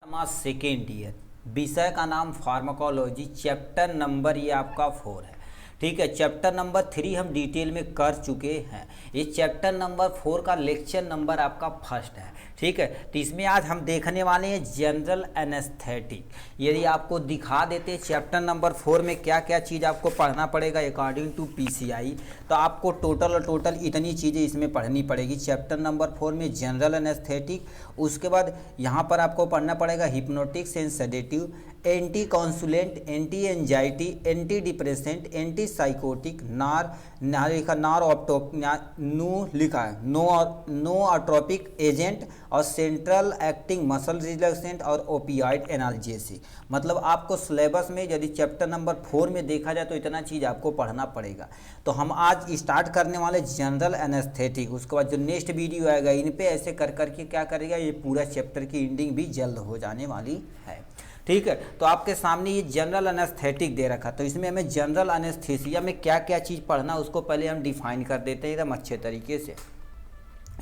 Second year, विषय का नाम फार्माकोलॉजी, चैप्टर नंबर ये आपका 4 है। ठीक है, चैप्टर नंबर 3 हम डिटेल में कर चुके हैं। ये चैप्टर नंबर 4 का लेक्चर नंबर आपका फर्स्ट है। ठीक है, तो इसमें आज हम देखने वाले हैं जनरल एनेस्थेटिक। यदि आपको दिखा देते हैं चैप्टर नंबर 4 में क्या क्या चीज़ आपको पढ़ना पड़ेगा अकॉर्डिंग टू पीसीआई, तो आपको टोटल इतनी चीज़ें इसमें पढ़नी पड़ेगी। चैप्टर नंबर 4 में जनरल एनेस्थेटिक, उसके बाद यहाँ पर आपको पढ़ना पड़ेगा hypnotics and sedative, anti convulsant, anti anxiety, anti depressant, anti psychotic, nootropic agent और सेंट्रल एक्टिंग मसल रिलैक्सेंट और ओपियाइड एनाल्जेसिक। मतलब आपको सिलेबस में यदि चैप्टर नंबर 4 में देखा जाए तो इतना चीज़ आपको पढ़ना पड़ेगा। तो हम आज स्टार्ट करने वाले जनरल एनेस्थेटिक, उसके बाद जो नेक्स्ट वीडियो आएगा इन पे ऐसे कर करके क्या करेगा, ये पूरा चैप्टर की एंडिंग भी जल्द हो जाने वाली है। ठीक है, तो आपके सामने ये जनरल एनेस्थेटिक दे रखा, तो इसमें हमें जनरल एनेस्थीसिया में क्या क्या चीज़ पढ़ना उसको पहले हम डिफाइन कर देते हैं एकदम अच्छे तरीके से।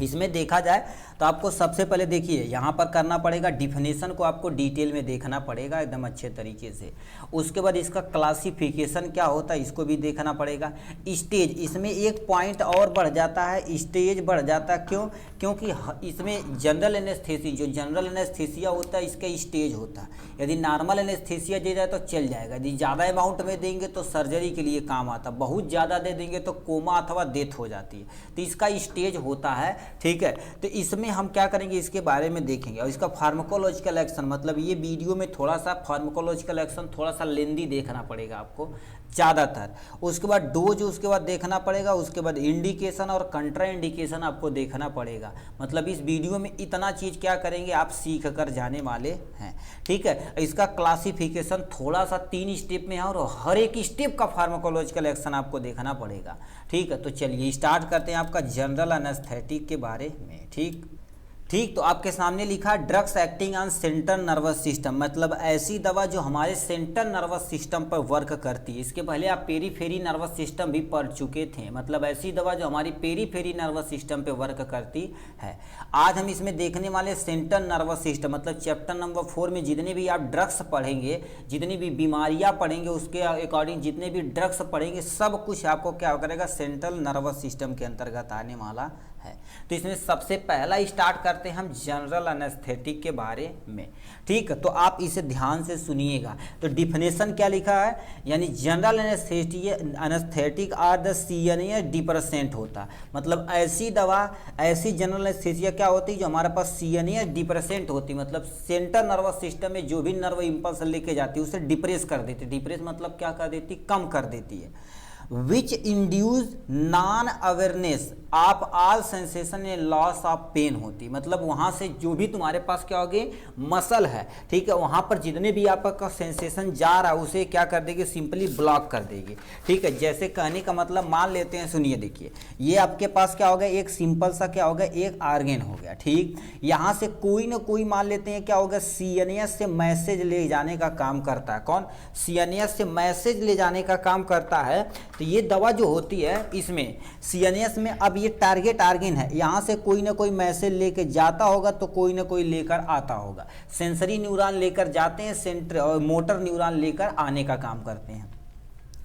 इसमें देखा जाए तो आपको सबसे पहले देखिए यहाँ पर करना पड़ेगा डिफिनेशन को आपको डिटेल में देखना पड़ेगा एकदम अच्छे तरीके से। उसके बाद इसका क्लासिफिकेशन क्या होता है इसको भी देखना पड़ेगा। स्टेज, इसमें एक पॉइंट और बढ़ जाता है, स्टेज बढ़ जाता है। क्यों? क्योंकि इसमें जनरल एनेस्थीसिया, जो जनरल एनेस्थीसिया होता है इसका स्टेज होता है। यदि नॉर्मल एनेस्थीसिया दे जाए तो चल जाएगा, यदि ज़्यादा अमाउंट में देंगे तो सर्जरी के लिए काम आता, बहुत ज़्यादा दे देंगे तो कोमा अथवा डेथ हो जाती है। तो इसका स्टेज होता है। ठीक है, तो इसमें हम क्या करेंगे इसके बारे में देखेंगे। और इसका फार्माकोलॉजिकल एक्शन, मतलब ये वीडियो में थोड़ा सा फार्माकोलॉजिकल एक्शन थोड़ा सा लेंदी देखना पड़ेगा आपको ज़्यादातर। उसके बाद डोज उसके बाद देखना पड़ेगा, उसके बाद इंडिकेशन और कंट्रा इंडिकेशन आपको देखना पड़ेगा। मतलब इस वीडियो में इतना चीज़ क्या करेंगे आप सीख कर जाने वाले हैं। ठीक है, इसका क्लासिफिकेशन थोड़ा सा 3 स्टेप में है और हर एक स्टेप का फार्माकोलॉजिकल एक्शन आपको देखना पड़ेगा। ठीक है, तो चलिए स्टार्ट करते हैं आपका जनरल एनेस्थेटिक के बारे में। ठीक, तो आपके सामने लिखा drugs acting on central nervous system, मतलब ऐसी दवा जो हमारे सेंट्रल नर्वस सिस्टम पर वर्क करती है। इसके पहले आप पेरीफेरी नर्वस सिस्टम भी पढ़ चुके थे, मतलब ऐसी दवा जो हमारी पेरीफेरी नर्वस सिस्टम पे वर्क करती है। आज हम इसमें देखने वाले सेंट्रल नर्वस सिस्टम, मतलब चैप्टर नंबर 4 में जितने भी आप ड्रग्स पढ़ेंगे, जितनी भी बीमारियाँ पढ़ेंगे उसके अकॉर्डिंग जितने भी ड्रग्स पढ़ेंगे सब कुछ आपको क्या करेगा, सेंट्रल नर्वस सिस्टम के अंतर्गत आने वाला है। तो इसमें सबसे पहला स्टार्ट करते हैं हम जनरल एनेस्थेटिक के बारे में। ठीक, तो आप इसे ध्यान से सुनिएगा। तो डिफिनेशन क्या लिखा है, यानी general anaesthetic are the CNS depressant होता है। मतलब ऐसी दवा, ऐसी जनरल एनेस्थीसिया क्या होती है जो हमारे पास सीएनएस डिप्रेसेंट होती है, मतलब सेंट्रल नर्वस सिस्टम में जो भी नर्व इंपल्स लेके जाती है उसे डिप्रेस कर देती है। डिप्रेस मतलब क्या कर देती, कम कर देती है। Which induce non awareness of all sensation and loss of pain होती, मतलब वहाँ से जो भी तुम्हारे पास क्या होगी मसल है, ठीक है, वहाँ पर जितने भी आपका सेंसेशन जा रहा है उसे क्या कर देगी, सिंपली ब्लॉक कर देगी। ठीक है, जैसे कहने का मतलब मान लेते हैं, सुनिए देखिए, ये आपके पास क्या होगा, एक सिंपल सा क्या होगा, एक आर्गन हो गया। ठीक, यहाँ से कोई ना कोई मान लेते हैं क्या होगा, सीएनएस से मैसेज ले जाने का काम करता है। कौन? सीएनएस से मैसेज ले जाने का काम करता है। तो ये दवा जो होती है इसमें सीएनएस में, अब ये टारगेट आर्गन है, यहाँ से कोई ना कोई मैसेज लेके जाता होगा तो कोई ना कोई लेकर आता होगा। सेंसरी न्यूरॉन लेकर जाते हैं, सेंटर और मोटर न्यूरॉन लेकर आने का काम करते हैं।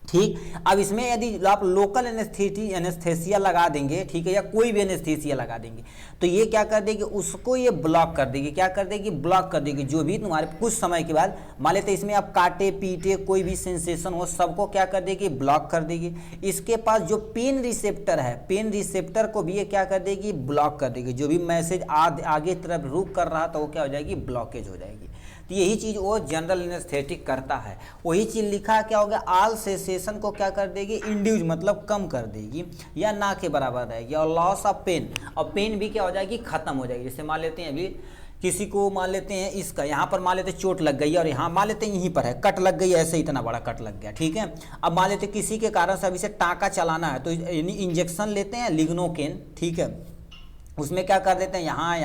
ठीक, अब इसमें यदि आप लोकल एनेस्थीसिया लगा देंगे, ठीक है, या कोई भी एनेस्थीसिया लगा देंगे तो ये क्या कर देगी, उसको ये ब्लॉक कर देगी। क्या कर देगी, ब्लॉक कर देगी। जो भी तुम्हारे कुछ समय के बाद मान लेते इसमें आप काटे पीटे कोई भी सेंसेशन हो सबको क्या कर देगी, ब्लॉक कर देगी। इसके पास जो पेन रिसेप्टर है, पेन रिसेप्टर को भी ये क्या कर देगी, ब्लॉक कर देगी। जो भी मैसेज आगे तरफ रुक कर रहा तो वो क्या हो जाएगी, ब्लॉकेज हो जाएगी। तो यही चीज़ वो जनरल एनेस्थेटिक करता है। वही चीज़ लिखा क्या होगा, ऑल सेंसेशन को क्या कर देगी, इंड्यूस मतलब कम कर देगी या ना के बराबर रहेगी। और लॉस ऑफ पेन, और पेन भी क्या हो जाएगी, खत्म हो जाएगी। जैसे मान लेते हैं अभी किसी को मान लेते हैं इसका यहाँ पर मान लेते हैं चोट लग गई और यहाँ मान लेते हैं यहीं पर है कट लग गई, ऐसे इतना बड़ा कट लग गया। ठीक है, अब मान लेते हैं किसी के कारण से अभी से टाँका चलाना है तो यानी इंजेक्शन लेते हैं लिग्नोकेन। ठीक है, उसमें क्या कर देते हैं, यहाँ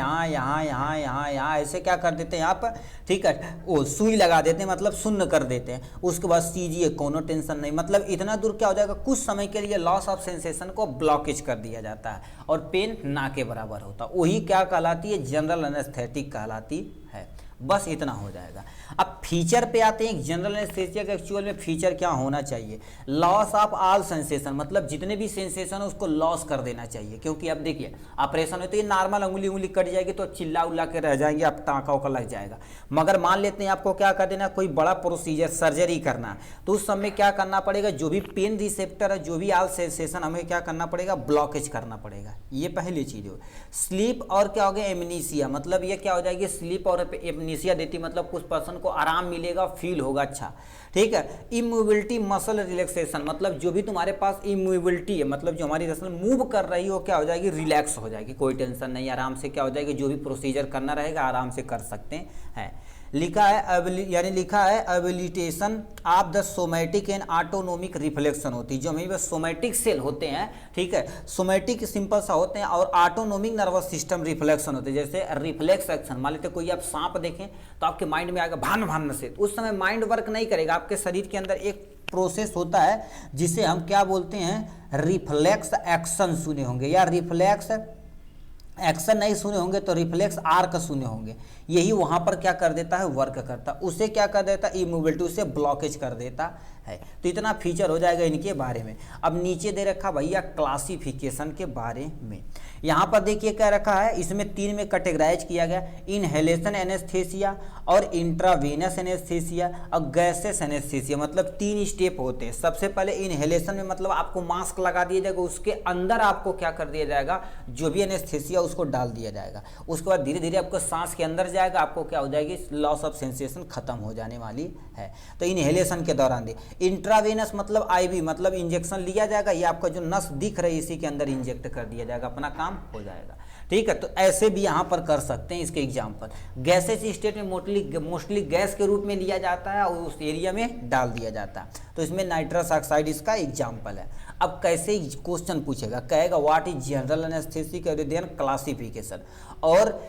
ऐसे क्या कर देते हैं आप, ठीक है, वो सुई लगा देते हैं, मतलब शून्य कर देते हैं। उसके बाद सीजिए, कोनो टेंशन नहीं, मतलब इतना दूर क्या हो जाएगा, कुछ समय के लिए लॉस ऑफ सेंसेशन को ब्लॉकेज कर दिया जाता है और पेन ना के बराबर होता है। वही क्या कहलाती है, जनरल एनेस्थेटिक कहलाती है। बस इतना हो जाएगा। अब फीचर पे आते हैं, जनरल एनेस्थीसिया का एक्चुअल में फीचर क्या होना चाहिए, लॉस ऑफ ऑल सेंसेशन, मतलब जितने भी सेंसेशन है उसको लॉस कर देना चाहिए। क्योंकि अब देखिए ऑपरेशन है तो ये नॉर्मल उंगली कट जाएगी तो चिल्ला उल्ला के रह जाएंगे, अब टाँका उका लग जाएगा। मगर मान लेते हैं आपको क्या कर देना, कोई बड़ा प्रोसीजर सर्जरी करना, तो उस समय क्या करना पड़ेगा, जो भी पेन रिसेप्टर है, जो भी ऑल सेंसेशन, हमें क्या करना पड़ेगा, ब्लॉकेज करना पड़ेगा। ये पहली चीज़ हो। स्लीप और क्या हो गया, एमनीसिया, मतलब ये क्या हो जाएगी, स्लीप और एमनीसिया देती, मतलब कुछ पर्सन को आराम मिलेगा, फील होगा अच्छा, ठीक है। इमोबिलिटी मसल रिलैक्सेशन, मतलब जो भी तुम्हारे पास इमोबिलिटी है, मतलब जो हमारी मसल मूव कर रही हो, क्या हो जाएगी, रिलैक्स हो जाएगी, कोई टेंशन नहीं, आराम से क्या हो जाएगी, जो भी प्रोसीजर करना रहेगा आराम से कर सकते हैं। लिखा है यानी लिखा है abolition of the somatic and autonomic reflection होती है, जो हमें सोमैटिक सेल होते हैं, ठीक है, सोमैटिक सिंपल सा होते हैं, और ऑटोनोमिक नर्वस सिस्टम रिफ्लेक्शन होते हैं। जैसे रिफ्लेक्स एक्शन, मान लेते कोई आप सांप देखें तो आपके माइंड में आएगा भान भान से, उस समय माइंड वर्क नहीं करेगा, आपके शरीर के अंदर एक प्रोसेस होता है जिसे हम क्या बोलते हैं, रिफ्लेक्स एक्शन सुने होंगे, या रिफ्लेक्स एक्शन नहीं सुने होंगे तो रिफ्लेक्स आर्क सुने होंगे। यही वहाँ पर क्या कर देता है, वर्क करता, उसे क्या कर देता है, इमोबिलिटी, उसे ब्लॉकेज कर देता है। तो इतना फीचर हो जाएगा इनके बारे में। अब नीचे दे रखा भैया क्लासिफिकेशन के बारे में, यहाँ पर देखिए क्या रखा है, इसमें 3 में कैटेगराइज किया गया, इनहेलेशन एनेस्थीसिया और इंट्रावेनस एनेस्थीसिया और गैसेस एनेस्थीसिया, मतलब 3 स्टेप होते हैं। सबसे पहले इनहेलेशन में मतलब आपको मास्क लगा दिया जाएगा, उसके अंदर आपको क्या कर दिया जाएगा, जो भी एनेस्थीसिया उसको डाल दिया जाएगा, उसके बाद धीरे धीरे आपको सांस के अंदर जाएगा, आपको क्या हो जाएगी, लॉस ऑफ सेंसेशन खत्म हो जाने वाली है। तो इनहेलेशन के दौरान दे। इंट्रावेनस मतलब आईवी, मतलब इंजेक्शन लिया जाएगा, ये आपका जो नस दिख रही है इसी के अंदर इंजेक्ट कर दिया जाएगा, अपना काम हो जाएगा, ठीक है। तो ऐसे भी यहाँ पर कर सकते हैं इसके एग्जाम्पल। गैसेस स्टेट में मोस्टली गैस के रूप में लिया जाता है और उस एरिया में डाल दिया जाता है, तो इसमें नाइट्रस ऑक्साइड इसका एग्जाम्पल है। अब कैसे क्वेश्चन पूछेगा, कहेगा व्हाट इज जनरल एनेस्थेसिक और देन क्लासिफिकेशन, और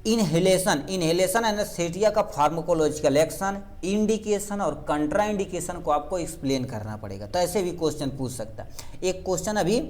इनहेलेशन एनेस्थेसिया का फार्माकोलॉजिकल एक्शन, इंडिकेशन और कंट्रा इंडिकेशन को आपको एक्सप्लेन करना पड़ेगा। तो ऐसे भी क्वेश्चन पूछ सकता है। एक क्वेश्चन अभी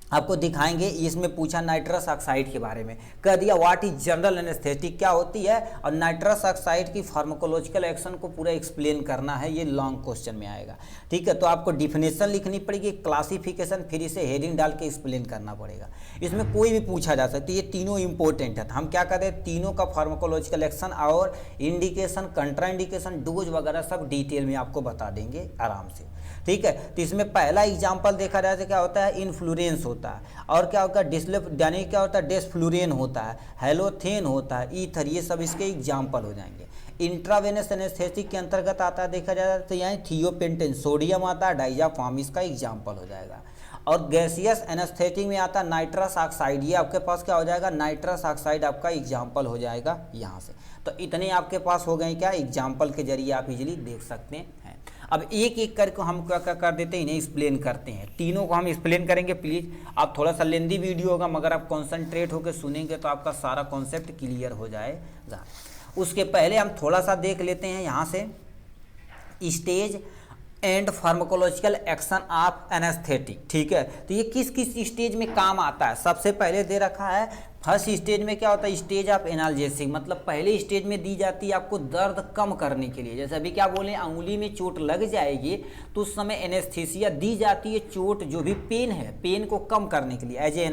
आपको दिखाएंगे, इसमें पूछा नाइट्रस ऑक्साइड के बारे में, कह दिया व्हाट इज जनरल एनेस्थेटिक क्या होती है, और नाइट्रस ऑक्साइड की फार्माकोलॉजिकल एक्शन को पूरा एक्सप्लेन करना है, ये लॉन्ग क्वेश्चन में आएगा, ठीक है। तो आपको डिफिनेशन लिखनी पड़ेगी, क्लासिफिकेशन, फिर इसे हेडिंग डाल के एक्सप्लेन करना पड़ेगा। इसमें कोई भी पूछा जा सकता है, ये तीनों इंपॉर्टेंट है। हम क्या करें, तीनों का फार्माकोलॉजिकल एक्शन और इंडिकेशन, कंट्रा इंडिकेशन, डोज वगैरह सब डिटेल में आपको बता देंगे आराम से, ठीक है। तो इसमें पहला एग्जाम्पल देखा जाए तो क्या होता है, इन्फ्लुरेंस होता है, और क्या होता है, यानी क्या होता है, डेस्फ्लुरेन होता है, हेलोथेन होता है, ईथर, ये सब इसके एग्जाम्पल हो जाएंगे। इंट्रावेनस एनेस्थेसिक के अंतर्गत आता है देखा जाए तो यहाँ थियोपेंटेन सोडियम आता है, डाइजाफार्म इसका एग्जाम्पल हो जाएगा। और गैसियस एनेस्थेटिक में आता है नाइट्रस ऑक्साइड, ये आपके पास क्या हो जाएगा, नाइट्रस ऑक्साइड आपका एग्जाम्पल हो जाएगा यहाँ से। तो इतने आपके पास हो गए क्या, एग्जाम्पल के जरिए आप इजीली देख सकते हैं। अब एक एक करके हम क्या क्या कर देते हैं, इन्हें एक्सप्लेन करते हैं, तीनों को हम एक्सप्लेन करेंगे। प्लीज़ आप थोड़ा सा लेंदी वीडियो होगा, मगर आप कॉन्सेंट्रेट होकर सुनेंगे तो आपका सारा कॉन्सेप्ट क्लियर हो जाएगा। उसके पहले हम थोड़ा सा देख लेते हैं यहाँ से stage and pharmacological action of anaesthetic, ठीक है। तो ये किस किस स्टेज में काम आता है, सबसे पहले दे रखा है फर्स्ट स्टेज में क्या होता है, स्टेज ऑफ एनाल्जेसिक, मतलब पहले स्टेज में दी जाती है आपको दर्द कम करने के लिए। जैसे अभी क्या बोले, अंगुली में चोट लग जाएगी तो उस समय एनेस्थीसिया दी जाती है, चोट जो भी पेन है, पेन को कम करने के लिए एज ए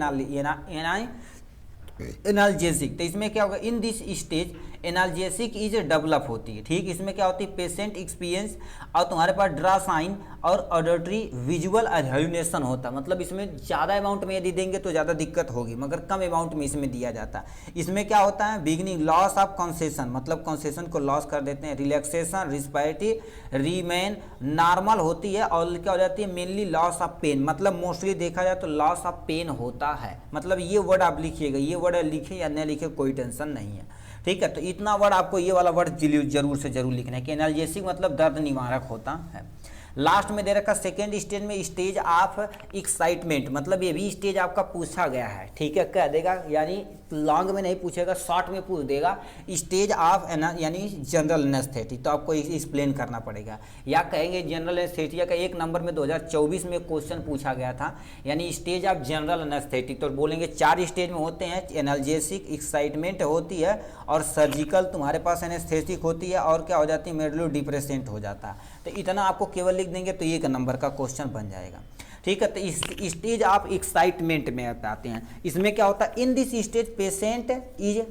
एनाल्जेसिक। तो इसमें क्या होगा, in this stage analgesic is develop होती है, ठीक। इसमें क्या होती है, पेशेंट एक्सपीरियंस और तुम्हारे पास ड्रा साइन और ऑडिटरी विजुअल हेलुसिनेशन होता है, मतलब इसमें ज़्यादा अमाउंट में यदि देंगे तो ज़्यादा दिक्कत होगी, मगर कम अमाउंट में इसमें दिया जाता है। इसमें क्या होता है, बिगिनिंग लॉस ऑफ कॉन्सेशन, मतलब कॉन्सेशन को लॉस कर देते हैं, रिलैक्सेशन, रिस्पायरिटी रीमेन नॉर्मल होती है, और क्या हो जाती है, मेनली लॉस ऑफ पेन, मतलब मोस्टली देखा जाए तो लॉस ऑफ पेन होता है। मतलब ये वर्ड आप लिखिएगा, ये वर्ड लिखे या न लिखे कोई टेंशन नहीं है, ठीक है। तो इतना वर्ड आपको, ये वाला वर्ड जरूर से जरूर लिखना है कि एनाल्जेसिक मतलब दर्द निवारक होता है। लास्ट में दे रखा सेकेंड स्टेज में स्टेज ऑफ एक्साइटमेंट, मतलब ये भी स्टेज आपका पूछा गया है, ठीक है, कह देगा, यानी लॉन्ग में नहीं पूछेगा, शॉर्ट में पूछ देगा स्टेज ऑफ यानी जनरल एनेस्थेटिक, तो आपको एक्सप्लेन करना पड़ेगा। या कहेंगे जनरल एनेस्थेटिया का 1 नंबर में 2024 में क्वेश्चन पूछा गया था, यानी स्टेज ऑफ जनरल एनेस्थेटिक, तो बोलेंगे 4 स्टेज में होते हैं, एनाल्जेसिक, एक्साइटमेंट होती है और सर्जिकल तुम्हारे पास एनेस्थेटिक होती है, और क्या हो जाती है, मेडुलो डिप्रेसेंट हो जाता है। तो इतना आपको केवल लिख देंगे तो 1 नंबर का क्वेश्चन बन जाएगा, ठीक है। तो इस स्टेज ऑफ एक्साइटमेंट में आते हैं, इसमें क्या होता है, in this stage patient is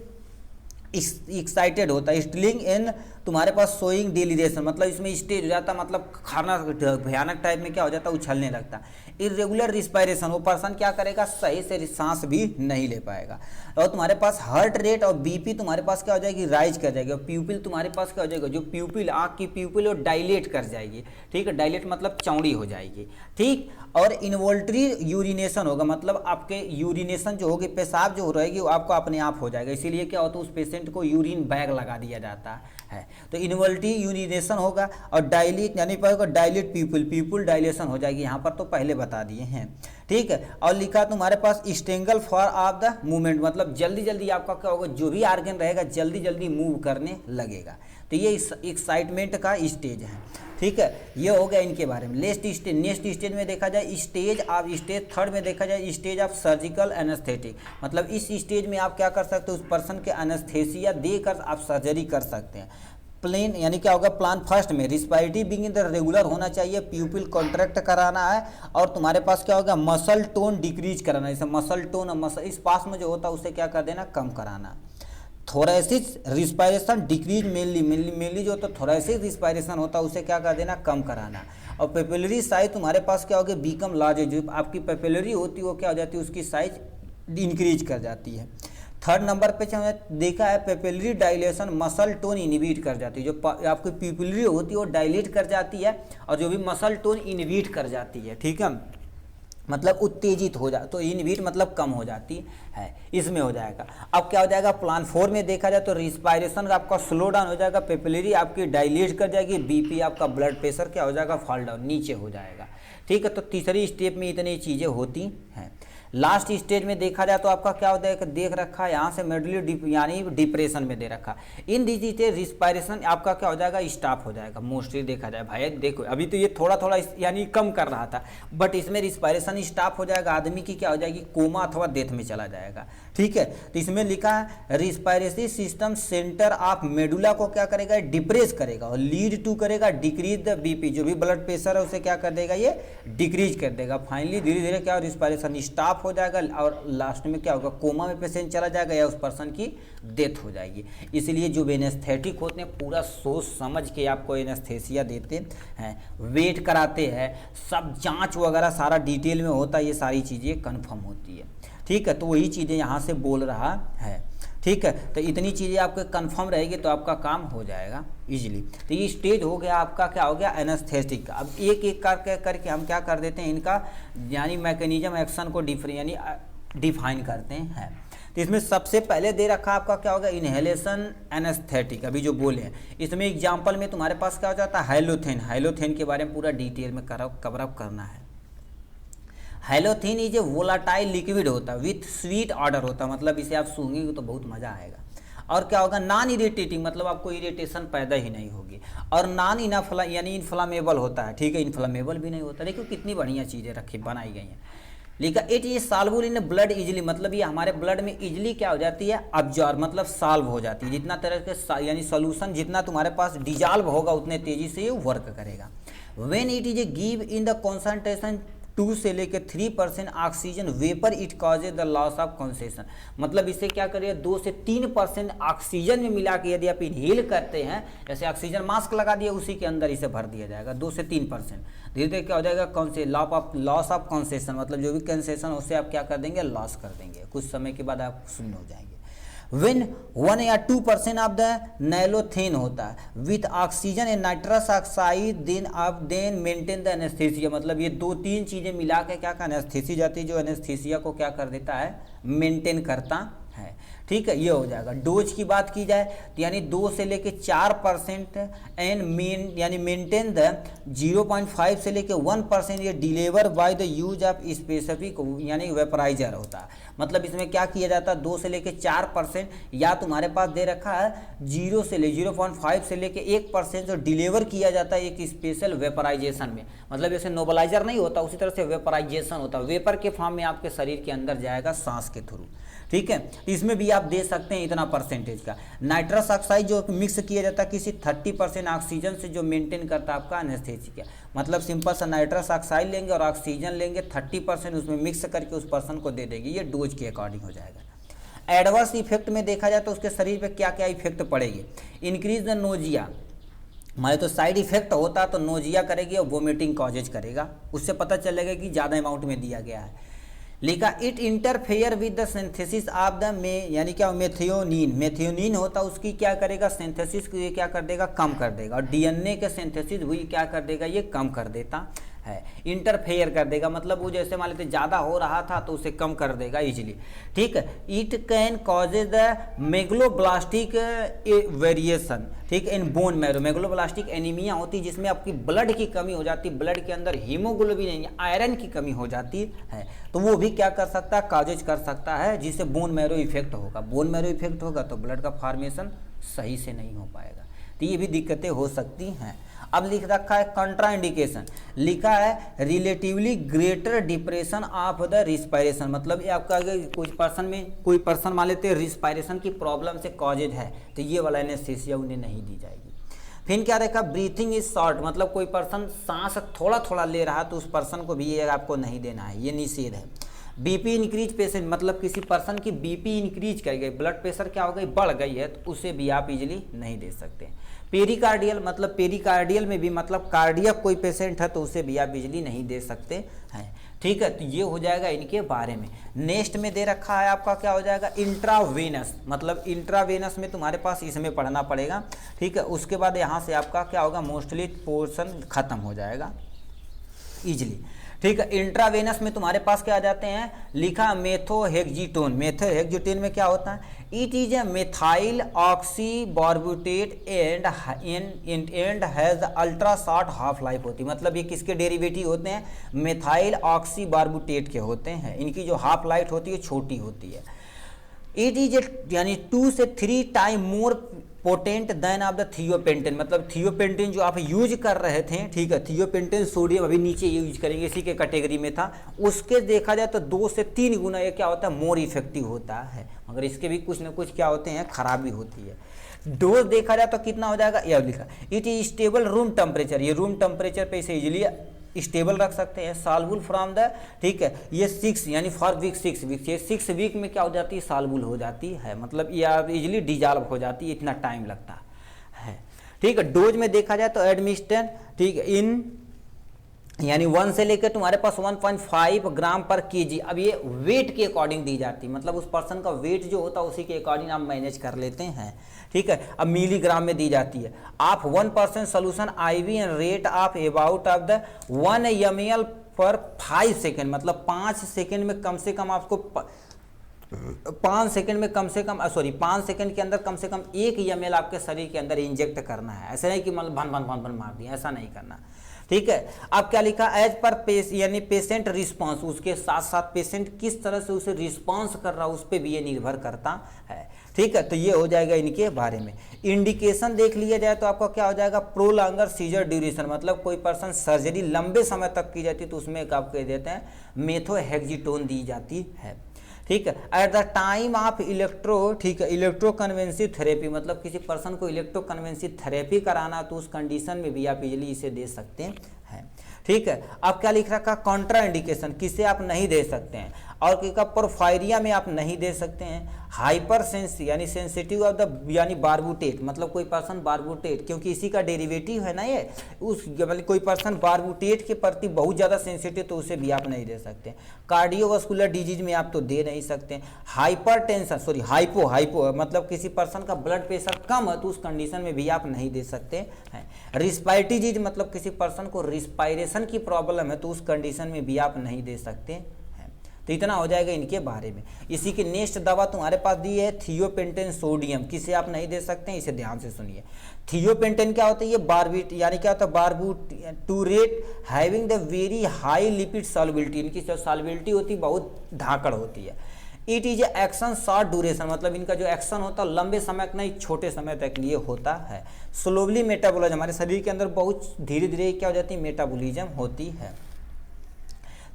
excited होता है, स्टिलिंग इन तुम्हारे पास सोइंग डिलीरेशन, मतलब इसमें स्टेज हो जाता है, मतलब खाना भयानक टाइप में क्या हो जाता है, उछलने लगता है। इरेगुलर रिस्पायरेशन, वो पर्सन क्या करेगा, सही से सांस भी नहीं ले पाएगा। और तुम्हारे पास हार्ट रेट और बीपी तुम्हारे पास क्या हो जाएगी, राइज कर जाएगी। और प्यूपिल तुम्हारे पास क्या हो जाएगा, जो प्यूपिल आँख की प्यूपिल वो डायलेट कर जाएगी, ठीक है, डायलेट मतलब चौड़ी हो जाएगी, ठीक। और इनवोल्ट्री यूरिनेशन होगा, मतलब आपके यूरिनेशन जो होगी, पेशाब जो रहेगी वो आपको अपने आप हो जाएगा, इसीलिए क्या होता है, उस पेशेंट को यूरिन बैग लगा दिया जाता है। तो इनवोल्ट्री यूरिनेशन होगा और डायलेट यानी पर डायलेट प्यूपिल डायलेशन हो जाएगी, यहाँ पर तो पहले बता दिए हैं, ठीक है। और लिखा तुम्हारे पास strangle for of the movement, मतलब जल्दी जल्दी आपका क्या होगा, जो भी आर्गन रहेगा जल्दी जल्दी मूव करने लगेगा। तो ये एक्साइटमेंट का स्टेज है, ठीक है, ये हो गया इनके बारे में। नेक्स्ट स्टेज में देखा जाए स्टेज ऑफ स्टेज 3 में देखा जाए स्टेज ऑफ सर्जिकल एनेस्थेटिक, मतलब इस स्टेज में आप क्या कर सकते हो, उस पर्सन के एनेस्थेसिया देकर आप सर्जरी कर सकते हैं। प्लेन यानी क्या होगा, प्लान फर्स्ट में रिस्पायरेटरी बिगिन रेगुलर होना चाहिए, प्यूपिल कॉन्ट्रैक्ट कराना है, और तुम्हारे पास क्या होगा, मसल टोन डिक्रीज कराना है, जैसे मसल टोन और मसल इस पास में जो होता है उसे क्या कर देना, कम कराना। थोरेसिस रिस्पायरेशन डिक्रीज मेनली जो होता है थोरेसिस रिस्पायरेशन होता है उसे क्या कर देना, कम कराना। और पेपिलरी साइज तुम्हारे पास क्या होगी, बीकम लार्ज, जो आपकी पेपिलरी होती है वो क्या हो जाती है, उसकी साइज इंक्रीज कर जाती है। 3rd नंबर पे हमने देखा है papillary dilation muscle tone inhibit कर जाती है, जो आपकी पेपिलरी होती है वो डायलेट कर जाती है, और जो भी मसल टोन इनहिबिट कर जाती है, ठीक है, मतलब उत्तेजित हो जा, तो इनहिबिट मतलब कम हो जाती है, इसमें हो जाएगा। अब क्या हो जाएगा, प्लान 4 में देखा जाए तो रिस्पायरेशन आपका स्लो डाउन हो जाएगा, पेपिलरी आपकी डायलेट कर जाएगी, बीपी आपका ब्लड प्रेशर क्या हो जाएगा, फॉल डाउन नीचे हो जाएगा, ठीक है। तो तीसरी स्टेप में इतनी चीज़ें होती हैं। लास्ट स्टेज में देखा जाए तो आपका क्या होता है, देख रखा है यहाँ से मेडुलरी यानी डिप्रेशन में दे रखा, इन दिस स्टेज रिस्पायरेशन आपका क्या हो जाएगा, स्टॉप हो जाएगा मोस्टली देखा जाए। भाई देखो अभी तो ये थोड़ा थोड़ा यानी कम कर रहा था, बट इसमें रिस्पायरेशन स्टॉप हो जाएगा, आदमी की क्या हो जाएगी, कोमा अथवा डेथ में चला जाएगा, ठीक है। तो इसमें लिखा है respiratory system centre of medulla को क्या करेगा, डिप्रेस करेगा, और लीड टू करेगा डिक्रीज द बीपी, जो भी ब्लड प्रेशर है उसे क्या कर देगा, ये डिक्रीज कर देगा। फाइनली धीरे धीरे क्या रिस्पायरेशन स्टॉप हो जाएगा, और लास्ट में क्या होगा, कोमा में पेशेंट चला जाएगा या उस पर्सन की डेथ हो जाएगी। इसलिए जो एनेस्थेटिक होते हैं पूरा सोच समझ के आपको एनेस्थेसिया देते हैं, वेट कराते हैं, सब जांच वगैरह सारा डिटेल में होता है, ये सारी चीज़ें कंफर्म होती है, ठीक है। तो वही चीज़ें यहाँ से बोल रहा है, ठीक है। तो इतनी चीज़ें आपके कंफर्म रहेगी तो आपका काम हो जाएगा इजीली। तो ये स्टेज हो गया आपका, क्या हो गया, एनेस्थेटिक का। अब एक एक करके हम क्या कर देते हैं, इनका यानी मैकेनिज्म एक्शन को डिफाइन करते हैं। तो इसमें सबसे पहले दे रखा आपका क्या होगा, इनहेलेशन एनेस्थेटिक, अभी जो बोले हैं इसमें एग्जाम्पल में तुम्हारे पास क्या हो जाता है, हाइलोथेन के बारे में पूरा डिटेल में कवरअप करना है। हाइलोथेन इज ए वोलाटाइल लिक्विड होता है विथ स्वीट ऑर्डर होता है, मतलब इसे आप सूंघेंगे तो बहुत मज़ा आएगा। और क्या होगा, नॉन इरिटेटिंग, मतलब आपको इरिटेशन पैदा ही नहीं होगी, और नॉन यानी इन्फ्लामेबल होता है, ठीक है, इन्फ्लामेबल भी नहीं होता। देखो कितनी बढ़िया चीज़ें रखी बनाई गई हैं। लिखा इट ये सॉल्युबल इन ब्लड इजिली, मतलब ये हमारे ब्लड में इजिली क्या हो जाती है, अब्जॉर्ब मतलब सॉल्व हो जाती है। जितना तरह के यानी सोल्यूशन जितना तुम्हारे पास डिजॉल्व होगा उतने तेजी से ये वर्क करेगा। When it is A give in the concentration 2 से लेकर 3% oxygen vapour it causes the loss of concession, मतलब इसे क्या करेगा, 2 से 3% ऑक्सीजन में मिला के यदि आप इनहेल करते हैं, जैसे ऑक्सीजन मास्क लगा दिया उसी के अंदर इसे भर दिया जाएगा 2 से 3%, धीरे धीरे क्या हो जाएगा, लॉस ऑफ कॉन्सेशन, मतलब जो भी कंसेशन उसे आप क्या कर देंगे, लॉस कर देंगे, कुछ समय के बाद आप शून्य हो जाएंगे। When 1 या 2% ऑफ द नैलोथेन होता है with oxygen and nitrous oxide then maintain the anaesthesia, मतलब ये 2-3 चीज़ें मिला के क्या का एनेस्थीसिया जाती है, जो एनेस्थीसिया को क्या कर देता है, मेंटेन करता है। ठीक है, ये हो जाएगा। डोज की बात की जाए तो यानी 2 से लेके 4% एंड यानी मेंटेन द 0.5 से लेके 1% ये deliver by the use of specific यानी वेपराइजर होता है। मतलब इसमें क्या किया जाता है, 2 से लेके 4% या तुम्हारे पास दे रखा है 0.5 से लेके 1% जो डिलीवर किया जाता है एक स्पेशल वेपराइजेशन में। मतलब जैसे नोबलाइजर नहीं होता उसी तरह से वेपराइजेशन होता है, वेपर के फॉर्म में आपके शरीर के अंदर जाएगा सांस के थ्रू। ठीक है, इसमें भी आप दे सकते हैं इतना परसेंटेज का। नाइट्रस ऑक्साइड जो मिक्स किया जाता है किसी 30% ऑक्सीजन से जो मेंटेन करता है आपका एनेस्थेसिया। मतलब सिंपल सा नाइट्रस ऑक्साइड लेंगे और ऑक्सीजन लेंगे 30% उसमें मिक्स करके उस पर्सन को दे देंगे, ये डोज के अकॉर्डिंग हो जाएगा। एडवर्स इफेक्ट में देखा जाए तो उसके शरीर पर क्या क्या इफेक्ट पड़ेगी। इंक्रीज द नोजिया, हमारे तो साइड इफेक्ट होता तो नोजिया करेगी और वोमिटिंग कॉजेज करेगा, उससे पता चलेगा कि ज़्यादा अमाउंट में दिया गया है। लिखा it interfere with the synthesis of the यानी क्या मेथियोनिन होता उसकी क्या करेगा, सिंथेसिस को ये क्या कर देगा, कम कर देगा। और डीएनए के सिंथेसिस भी क्या कर देगा, ये कम कर देता है। इंटरफेयर कर देगा मतलब वो जैसे मान लेते ज़्यादा हो रहा था तो उसे कम कर देगा इजीली। ठीक है, it can causes the megaloblastic variation. ठीक है, in bone marrow megaloblastic anaemia होती है जिसमें आपकी ब्लड की कमी हो जाती है, ब्लड के अंदर हीमोग्लोबिन आयरन की कमी हो जाती है, तो वो भी क्या कर सकता है, कॉजेज कर सकता है, जिससे बोन मैरो इफेक्ट होगा। बोन मैरो इफेक्ट होगा तो ब्लड का फॉर्मेशन सही से नहीं हो पाएगा, तो ये भी दिक्कतें हो सकती हैं। अब लिख रखा है कंट्रा इंडिकेशन, लिखा है relatively greater depression of the respiration. मतलब ये आपका अगर कोई पर्सन मान लेते हैं रिस्पायरेशन की प्रॉब्लम से कॉजेज है तो ये वाला एनेस्थीसिया उन्हें नहीं दी जाएगी। फिर क्या देखा, ब्रीथिंग इज शॉर्ट, मतलब कोई पर्सन सांस थोड़ा थोड़ा ले रहा तो उस पर्सन को भी ये आपको नहीं देना है, ये निषेध है। बीपी इंक्रीज पेशेंट, मतलब किसी पर्सन की बीपी इंक्रीज कर गई, ब्लड प्रेशर क्या हो गई, बढ़ गई है, तो उसे भी आप इजीली नहीं दे सकते। पेरिकार्डियल, मतलब पेरिकार्डियल में भी मतलब कार्डियक कोई पेशेंट है तो उसे भी आप इजीली नहीं दे सकते हैं। ठीक है, तो ये हो जाएगा इनके बारे में। नेक्स्ट में दे रखा है आपका क्या हो जाएगा, इंट्रावेनस, मतलब इंट्रावेनस में तुम्हारे पास इसमें पढ़ना पड़ेगा। ठीक है, उसके बाद यहाँ से आपका क्या होगा, मोस्टली पोर्शन खत्म हो जाएगा इजीली। ठीक है, इंट्रावेनस में तुम्हारे पास क्या आ जाते हैं, लिखा मेथोहेक्जिटोन। मेथोहेक्जिटोन में क्या होता है, it is a methyl oxybarbiturate and has ultra short half life होती है। मतलब ये किसके डेरिवेटिव होते हैं, मेथाइल ऑक्सीबार्बिटेट के होते हैं, इनकी जो हाफ लाइफ होती है छोटी होती है। इट इज यानी 2 से 3 time more potent then of the थियोपेंटेन, मतलब थियोपेंटेन जो आप यूज कर रहे थे, ठीक है, थियोपेंटेन सोडियम अभी नीचे यूज करेंगे, इसी के कैटेगरी में था, उसके देखा जाए तो 2 से 3 गुना ये क्या होता है, मोर इफेक्टिव होता है, मगर इसके भी कुछ ना कुछ क्या होते हैं, खराबी होती है। डोज देखा जाए तो कितना हो जाएगा, यह लिखा it is stable room temperature, ये रूम टेम्परेचर पे इसे इजीली स्टेबल रख सकते हैं। सॉल्युबल फ्रॉम द, ठीक है, ये 6 यानी फॉर वीक 6 वीक, ये 6 वीक में क्या हो जाती है, सॉल्युबल हो जाती है, मतलब ये इजीली डिजॉल्व हो जाती है, इतना टाइम लगता है। ठीक है, डोज में देखा जाए तो एडमिनिस्ट्रेट, ठीक है, इन यानी 1 से लेकर तुम्हारे पास 1.5 ग्राम पर केजी। अब ये वेट के अकॉर्डिंग दी जाती है, मतलब उस पर्सन का वेट जो होता है उसी के अकॉर्डिंग आप मैनेज कर लेते हैं। ठीक है, अब मिलीग्राम में दी जाती है। आप 1% solution IV and rate of about of the 1 ml पर 5 सेकेंड, मतलब 5 सेकेंड में कम से कम आपको 5 सेकेंड में कम से कम 5 सेकेंड के अंदर कम से कम 1 ml आपके शरीर के अंदर इंजेक्ट करना है। ऐसा नहीं कि मतलब भन भन मार दिया, ऐसा नहीं करना। ठीक है, अब क्या लिखा, एज पर यानी पेशेंट रिस्पांस, उसके साथ साथ पेशेंट किस तरह से उसे रिस्पांस कर रहा है उस पर भी ये निर्भर करता है। ठीक है, तो ये हो जाएगा इनके बारे में। इंडिकेशन देख लिया जाए तो आपका क्या हो जाएगा, प्रोलॉन्गर सीजर ड्यूरेशन, मतलब कोई पर्सन सर्जरी लंबे समय तक की जाती है तो उसमें आप कह देते हैं मेथोहेक्जिटोन दी जाती है। ठीक है, एट द टाइम ऑफ ठीक है, इलेक्ट्रोकन्वेंसिव थेरेपी, मतलब किसी पर्सन को इलेक्ट्रोकन्वेंसिव थेरेपी कराना तो उस कंडीशन में भी आप इजीली इसे दे सकते हैं। ठीक है, अब क्या लिख रखा, कॉन्ट्रा इंडिकेशन, किसे आप नहीं दे सकते हैं, और क्या पोर्फायरिया में आप नहीं दे सकते हैं। हाइपर यानी सेंसिटिव ऑफ द यानी बार्बुटेट, मतलब कोई पर्सन बार्बुटेट, क्योंकि इसी का डेरिवेटिव है ना ये, उस मतलब कोई पर्सन बार्बुटेट के प्रति बहुत ज़्यादा सेंसिटिव तो उसे भी आप नहीं दे सकते। कार्डियोवास्कुलर डिजीज में आप तो दे नहीं सकते। हाइपो मतलब किसी पर्सन का ब्लड प्रेशर कम है तो उस कंडीशन में भी आप नहीं दे सकते हैं। रिस्पायरेटरी डिजीज, मतलब किसी पर्सन को रिस्पायरेशन की प्रॉब्लम है तो उस कंडीशन में भी आप नहीं दे सकते हैं। तो इतना हो जाएगा इनके बारे में। इसी की नेक्स्ट दवा तुम्हारे पास दी है थियोपेंटेन सोडियम, किसे आप नहीं दे सकते हैं, इसे ध्यान से सुनिए। थियोपेंटेन क्या होता है, ये बारबीट यानी क्या होता है, barbiturate having the very high lipid solubility, इनकी जो सॉल्युबिलिटी होती है बहुत धाकड़ होती है। It is action short duration, मतलब इनका जो एक्शन होता है लंबे समय तक नहीं छोटे समय तक लिए होता है। स्लोवली मेटाबॉलिज्म, हमारे शरीर के अंदर बहुत धीरे धीरे क्या हो जाती है, मेटाबॉलिज्म होती है।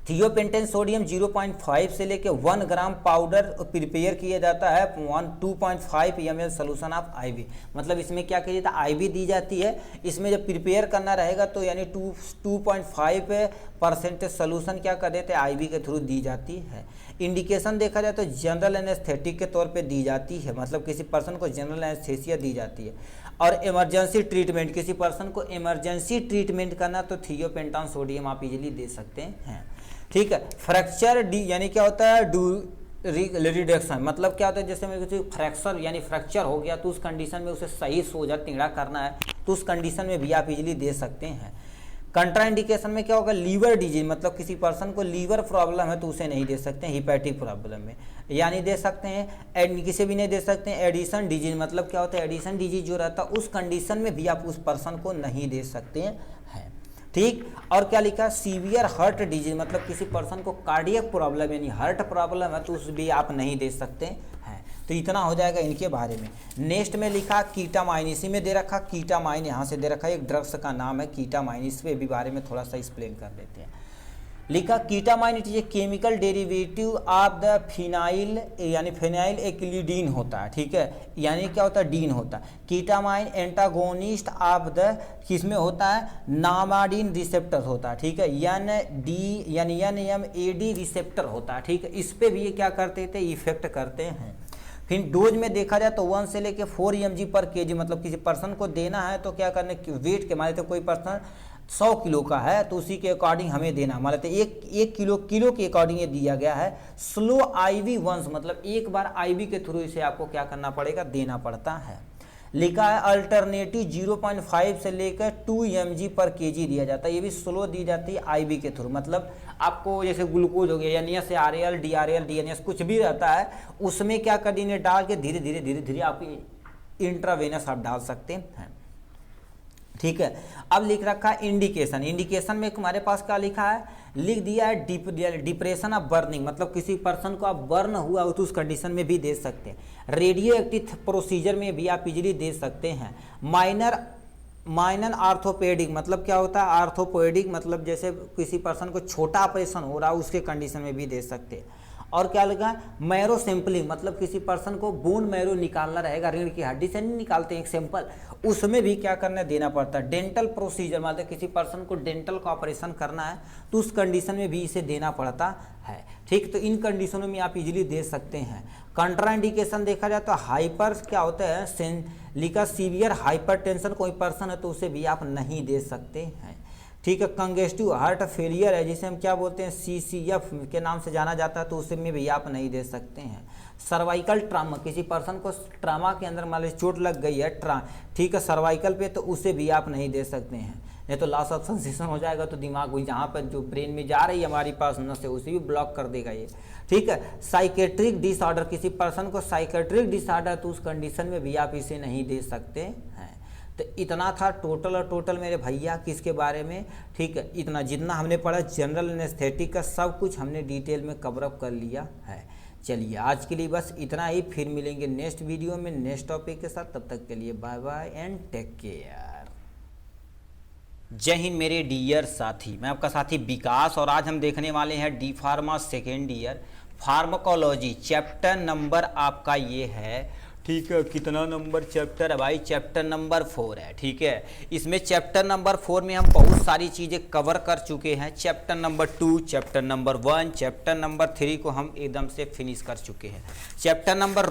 थियोपेंटेन सोडियम 0.5 से लेके 1 ग्राम पाउडर प्रिपेयर किया जाता है 2.5 ml सोल्यूशन ऑफ आईवी, मतलब इसमें क्या किया जाता है, आईवी दी जाती है। इसमें जब प्रिपेयर करना रहेगा तो यानी 2.5% सोल्यूशन क्या कर देते हैं, आईवी के थ्रू दी जाती है। इंडिकेशन देखा जाए तो जनरल एनेस्थेटिक के तौर पे दी जाती है, मतलब किसी पर्सन को जनरल एनेस्थेसिया दी जाती है। और इमरजेंसी ट्रीटमेंट, किसी पर्सन को इमरजेंसी ट्रीटमेंट करना तो थियोपेंटान सोडियम आप इजीली दे सकते हैं, ठीक है। फ्रैक्चर यानी क्या होता है, रिडक्शन, मतलब क्या होता है, जैसे में किसी फ्रैक्चर यानी फ्रैक्चर हो गया तो उस कंडीशन में उसे सही सोजा टेढ़ा करना है तो उस कंडीशन में भी आप इजीली दे सकते हैं। कंट्राइंडिकेशन में क्या होगा, लीवर डिजीज, मतलब किसी पर्सन को लीवर प्रॉब्लम है तो उसे नहीं दे सकते हैं, हिपैटिक प्रॉब्लम में यानी दे सकते हैं, किसी भी नहीं दे सकते हैं। एडिशन डिजीज, मतलब क्या होता है, एडिशन डिजीज जो रहता है उस कंडीशन में भी आप उस पर्सन को नहीं दे सकते हैं, ठीक। और क्या लिखा, सीवियर हार्ट डिजीज, मतलब किसी पर्सन को कार्डियक प्रॉब्लम यानी हार्ट प्रॉब्लम है तो उस भी आप नहीं दे सकते हैं। तो इतना हो जाएगा इनके बारे में। नेक्स्ट में लिखा कीटामाइन, इसी में दे रखा कीटामाइन, यहाँ से दे रखा एक ड्रग्स का नाम है कीटामाइन, इस पे भी बारे में थोड़ा सा एक्सप्लेन कर देते हैं। लिखा ketamine it is a chemical derivative of the phenyl, यानी फिनाइल एक्लिडीन होता है, ठीक है, यानी क्या होता है, डीन होता है। कीटामाइन एंटागोनिस्ट ऑफ द किसमें होता है, नामाडीन रिसेप्टर होता है, ठीक है, NMAD रिसेप्टर होता है, ठीक है। इस पे भी ये क्या करते थे, इफेक्ट करते हैं। फिर डोज में देखा जाए तो 1 से लेके 4 mg पर kg, मतलब किसी पर्सन को देना है तो क्या करने, वेट के माने तो कोई पर्सन 100 किलो का है तो उसी के अकॉर्डिंग हमें देना, मान लेते एक किलो के अकॉर्डिंग ये दिया गया है। स्लो IV वंस, मतलब एक बार IV के थ्रू इसे आपको क्या करना पड़ेगा, देना पड़ता है। लिखा है अल्टरनेटिव 0.5 से लेकर 2 mg पर kg दिया जाता है, ये भी स्लो दी जाती है IV के थ्रू, मतलब आपको जैसे ग्लूकोज हो गया या NaCl DRL DNS कुछ भी रहता है उसमें क्या कर देने, डाल के धीरे धीरे आप इंट्रावेनस आप डाल सकते हैं, ठीक है। अब लिख रखा है इंडिकेशन, इंडिकेशन में हमारे पास क्या लिखा है, लिख दिया है डिप्रेशन ऑफ बर्निंग, मतलब किसी पर्सन को आप बर्न हुआ हो तो उस कंडीशन में भी दे सकते हैं। रेडियो एक्टिव प्रोसीजर में भी आप इजीली दे सकते हैं। माइनर आर्थोपेडिक, मतलब क्या होता है, आर्थोपेडिक मतलब जैसे किसी पर्सन को छोटा ऑपरेशन हो रहा है उसके कंडीशन में भी दे सकते हैं। और क्या लगा, मैरो सैंपलिंग, मतलब किसी पर्सन को बोन मैरो निकालना रहेगा, रीढ़ की हड्डी से नहीं निकालते हैं एक सैंपल, उसमें भी क्या करना देना पड़ता है। डेंटल प्रोसीजर, मतलब किसी पर्सन को डेंटल का ऑपरेशन करना है तो उस कंडीशन में भी इसे देना पड़ता है, ठीक। तो इन कंडीशनों में आप इजीली दे सकते हैं। कंट्राइंडिकेशन देखा जाए तो हाइपर क्या होता है, लिखा सीवियर हाइपरटेंशन कोई पर्सन है तो उसे भी आप नहीं दे सकते हैं, ठीक है। कंजेस्टिव हार्ट फेलियर है जिसे हम क्या बोलते हैं, CCF के नाम से जाना जाता है तो उसे में भी आप नहीं दे सकते हैं। सर्वाइकल ट्रामा, किसी पर्सन को ट्रामा के अंदर मान लीजिए चोट लग गई है ठीक है, सर्वाइकल पे, तो उसे भी आप नहीं दे सकते हैं, नहीं तो लॉस ऑफ सेंसेशन हो जाएगा तो दिमाग वही जहाँ पर जो ब्रेन में जा रही है हमारी पास नस है उसे भी ब्लॉक कर देगा ये, ठीक है। साइकेट्रिक डिसऑर्डर, किसी पर्सन को साइकेट्रिक डिसऑर्डर तो उस कंडीशन में भी आप इसे नहीं दे सकते हैं। तो इतना था टोटल मेरे भैया किसके बारे में, ठीक है। इतना जितना हमने पढ़ा जनरल एनेस्थेटिक का सब कुछ हमने डिटेल में कवर अप कर लिया है। चलिए आज के लिए बस इतना ही, फिर मिलेंगे नेक्स्ट वीडियो में नेक्स्ट टॉपिक के साथ, तब तक के लिए bye bye and take care. जय हिंद मेरे डियर साथी, मैं आपका साथी विकास और आज हम देखने वाले हैं D pharma second year pharmacology chapter number आपका ये है, ठीक है। कितना नंबर चैप्टर है भाई, चैप्टर नंबर 4 है, ठीक है। इसमें चैप्टर नंबर 4 में हम बहुत सारी चीज़ें कवर कर चुके हैं। Chapter number 2, chapter number 1, chapter number 3 को हम एकदम से फिनिश कर चुके हैं। चैप्टर नंबर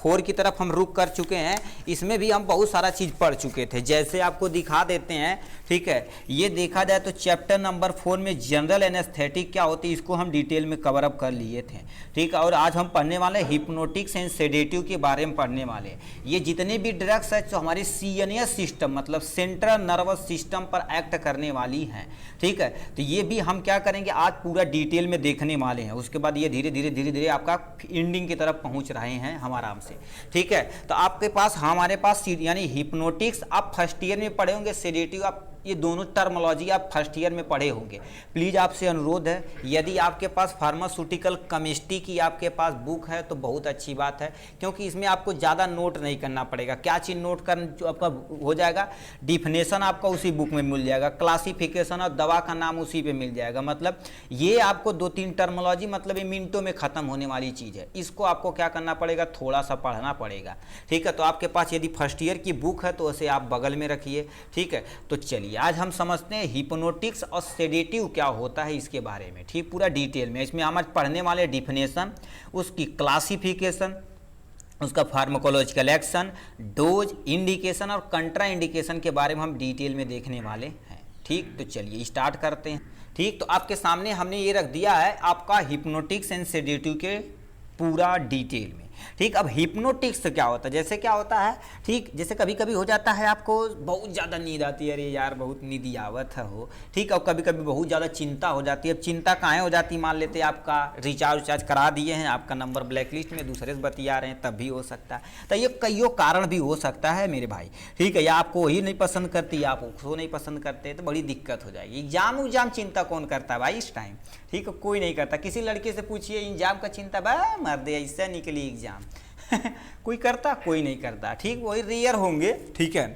4 की तरफ हम रुक कर चुके हैं। इसमें भी हम बहुत सारा चीज़ पढ़ चुके थे, जैसे आपको दिखा देते हैं, ठीक है। ये देखा जाए तो चैप्टर नंबर 4 में जनरल एनेस्थेटिक क्या होती है इसको हम डिटेल में कवर अप कर लिए थे, ठीक है। और आज हम पढ़ने वाले हिप्नोटिक्स एंड सेडेटिव के बारे में पढ़ने वाले। ये जितने भी ड्रग्स है जो हमारे सीएनएस सिस्टम मतलब सेंट्रल नर्वस सिस्टम पर एक्ट करने वाली हैं, ठीक है। तो ये भी हम क्या करेंगे आज पूरा डिटेल में देखने वाले हैं। उसके बाद ये धीरे धीरे आपका एंडिंग की तरफ पहुंच रहे हैं हम आराम से, ठीक है। तो आपके पास हमारे पास यानी हिप्नोटिक्स आप फर्स्ट ईयर में पढ़े होंगे, सेडेटिव आप ये दोनों टर्मोलॉजी आप फर्स्ट ईयर में पढ़े होंगे। प्लीज़ आपसे अनुरोध है, यदि आपके पास फार्मास्यूटिकल केमिस्ट्री की आपके पास बुक है तो बहुत अच्छी बात है, क्योंकि इसमें आपको ज़्यादा नोट नहीं करना पड़ेगा। क्या चीज़ नोट कर जो आपका हो जाएगा, डिफिनेशन आपका उसी बुक में मिल जाएगा, क्लासिफिकेशन और दवा का नाम उसी पे मिल जाएगा। मतलब ये आपको 2-3 टर्मोलॉजी मतलब ये मिनटों में ख़त्म होने वाली चीज़ है। इसको आपको क्या करना पड़ेगा, थोड़ा सा पढ़ना पड़ेगा, ठीक है। तो आपके पास यदि फर्स्ट ईयर की बुक है तो उसे आप बगल में रखिए, ठीक है। तो चलिए आज हम समझते हैं हिप्नोटिक्स और सेडेटिव क्या होता है इसके बारे में, ठीक, पूरा डिटेल में। इसमें हम आज पढ़ने वाले डिफिनेशन, उसकी क्लासिफिकेशन, उसका फार्माकोलॉजिकल एक्शन, डोज, इंडिकेशन और कंट्रा इंडिकेशन के बारे में हम डिटेल में देखने वाले हैं, ठीक। तो चलिए स्टार्ट करते हैं, ठीक। तो आपके सामने हमने ये रख दिया है आपका हिप्नोटिक्स एंड सेडेटिव के पूरा डिटेल में, ठीक। अब हिप्नोटिक्स क्या होता है, जैसे क्या होता है, ठीक, जैसे कभी कभी हो जाता है आपको बहुत ज़्यादा नींद आती है, अरे यार बहुत नींद आवत है हो, ठीक। और कभी कभी बहुत ज़्यादा चिंता हो जाती है। अब चिंता काहे हो जाती है, मान लेते हैं आपका रिचार्ज करा दिए हैं, आपका नंबर ब्लैक लिस्ट में, दूसरे से बतिया रहे हैं, तब भी हो सकता है। तो ये कईयों कारण भी हो सकता है मेरे भाई, ठीक है। या आपको वही नहीं पसंद करती, आप उसको नहीं पसंद करते, तो बड़ी दिक्कत हो जाएगी। एग्जाम चिंता कौन करता है भाई इस टाइम, ठीक है, कोई नहीं करता। किसी लड़के से पूछिए एग्जाम का चिंता, बा मर दे ऐसा निकली एग्जाम कोई करता, कोई नहीं करता, ठीक। वही रेयर होंगे, ठीक है,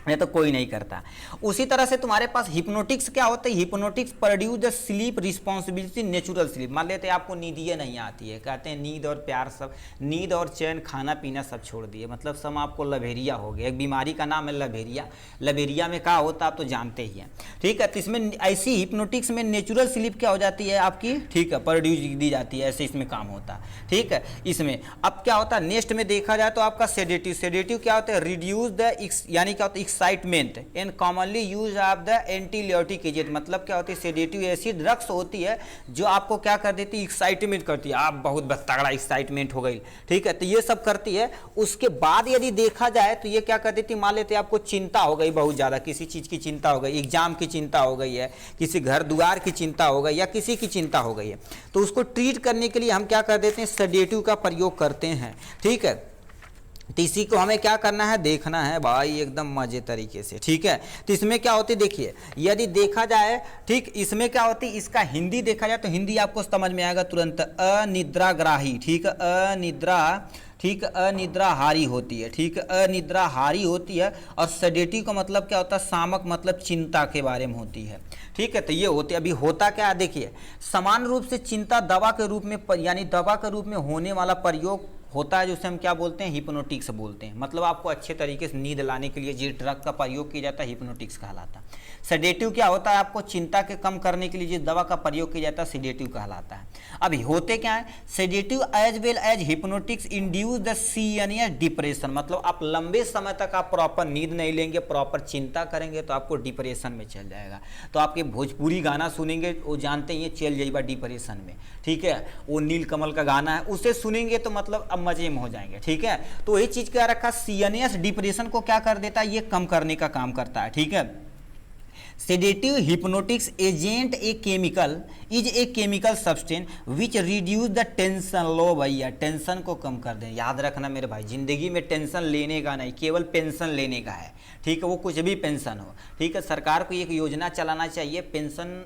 नहीं तो कोई नहीं करता। उसी तरह से तुम्हारे पास हिप्नोटिक्स क्या होता है, hypnotics produce the sleep responsibility natural sleep. मान लेते हैं आपको नींद नहीं आती है, कहते हैं नींद और प्यार सब, नींद और चैन, खाना पीना सब छोड़ दिए, मतलब सब आपको लवेरिया हो गया। एक बीमारी का नाम है लवेरिया। लवेरिया में क्या होता है आप तो जानते ही हैं, ठीक है। तो इसमें ऐसी हिप्नोटिक्स में नेचुरल स्लीप क्या हो जाती है आपकी, ठीक है, प्रोड्यूस दी जाती है, ऐसे इसमें काम होता है, ठीक है। इसमें अब क्या होता है नेक्स्ट में देखा जाए तो आपका सेडेटिव। सेडेटिव क्या होता है, रिड्यूस द यानी क्या होता है excitement and commonly use of the anxiolytic agent. मतलब क्या होती है, सेडेटिव ऐसी ड्रग्स होती है जो आपको क्या कर देती है, एक्साइटमेंट करती है, आप बहुत तगड़ा एक्साइटमेंट हो गई, ठीक है। तो ये सब करती है। उसके बाद यदि देखा जाए तो ये क्या कर देती है, मान लेते हैं आपको चिंता हो गई बहुत ज़्यादा, किसी चीज़ की चिंता हो गई, एग्जाम की चिंता हो गई है, किसी घर द्वार की चिंता हो गई या किसी की चिंता हो गई है, तो उसको ट्रीट करने के लिए हम क्या कर देते हैं, सेडेटिव का प्रयोग करते हैं, ठीक है। तो इसी को हमें क्या करना है, देखना है भाई एकदम मजे तरीके से, ठीक है। तो इसमें क्या होती है, देखिए यदि देखा जाए, ठीक, इसमें क्या होती है, इसका हिंदी देखा जाए तो हिंदी आपको समझ में आएगा तुरंत, अनिद्राग्राही, ठीक, अनिद्रा, ठीक, अनिद्राहारी होती है, ठीक, अनिद्राहारी होती है। और सेडेटिव का मतलब क्या होता है, सामक मतलब चिंता के बारे में होती है, ठीक है। तो ये होती है, अभी होता क्या है देखिए, समान रूप से चिंता दवा के रूप में यानी दवा के रूप में होने वाला प्रयोग होता है, जिसे हम क्या बोलते हैं, हिप्नोटिक्स बोलते हैं। मतलब आपको अच्छे तरीके से नींद लाने के लिए जिस ड्रग का प्रयोग किया जाता है हिप्नोटिक्स कहलाता है। सेडेटिव क्या होता है, आपको चिंता के कम करने के लिए जिस दवा का प्रयोग किया जाता है सेडेटिव कहलाता है। अभी होते क्या है, sedative as well as hypnotics induce the CNS depression. मतलब आप लंबे समय तक आप प्रॉपर नींद नहीं लेंगे, प्रॉपर चिंता करेंगे तो आपको डिप्रेशन में चल जाएगा। तो आपके भोजपुरी गाना सुनेंगे, वो जानते ही चल जाइएगा डिप्रेशन में, ठीक है। वो नीलकमल का गाना है, उसे सुनेंगे तो मतलब अब मजे में हो जाएंगे, ठीक है। तो ये चीज क्या रखा, सीएनएस डिप्रेशन को क्या कर देता है, ये कम करने का काम करता है, ठीक है। Sedative hypnotics agent a chemical is a chemical substance which reduce the tension. लो भैया, टेंशन को कम कर दें। याद रखना मेरे भाई, जिंदगी में टेंशन लेने का नहीं, केवल पेंशन लेने का है, ठीक है। वो कुछ भी पेंशन हो, ठीक है। सरकार को एक योजना चलाना चाहिए, पेंशन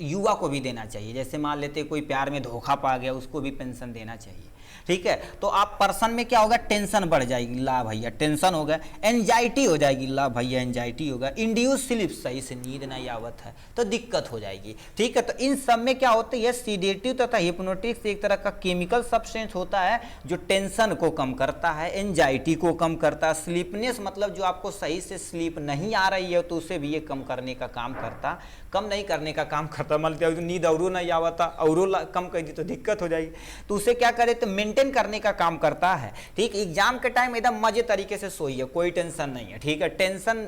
युवा को भी देना चाहिए। जैसे मान लेते कोई प्यार में धोखा पा गया, उसको भी पेंशन देना चाहिए, ठीक है। तो आप पर्सन में क्या होगा, टेंशन बढ़ जाएगी, ला भैया टेंशन हो गया। एंजाइटी हो जाएगी, ला भैया एंजाइटी होगा। इंड्यूस स्लीप, सही से नींद नहीं आवत है तो दिक्कत हो जाएगी, ठीक है। तो इन सब में क्या होता है, सीडेटिव तथा हिप्नोटिक्स एक तरह का केमिकल सब्सटेंस होता है जो टेंशन को कम करता है, एंजाइटी को कम करता है, स्लीपनेस मतलब जो आपको सही से स्लीप नहीं आ रही है तो उसे भी ये कम करने का काम करता, कम नहीं करने का काम करता। मान लीजिए नींद और नहीं आवता, और कम कर दी तो दिक्कत हो जाएगी। तो उसे क्या करे, तो मेंटेन करने का काम करता है। ठीक, एग्जाम के टाइम एकदम मजे तरीके से सोइए, कोई टेंशन नहीं है। ठीक है, टेंशन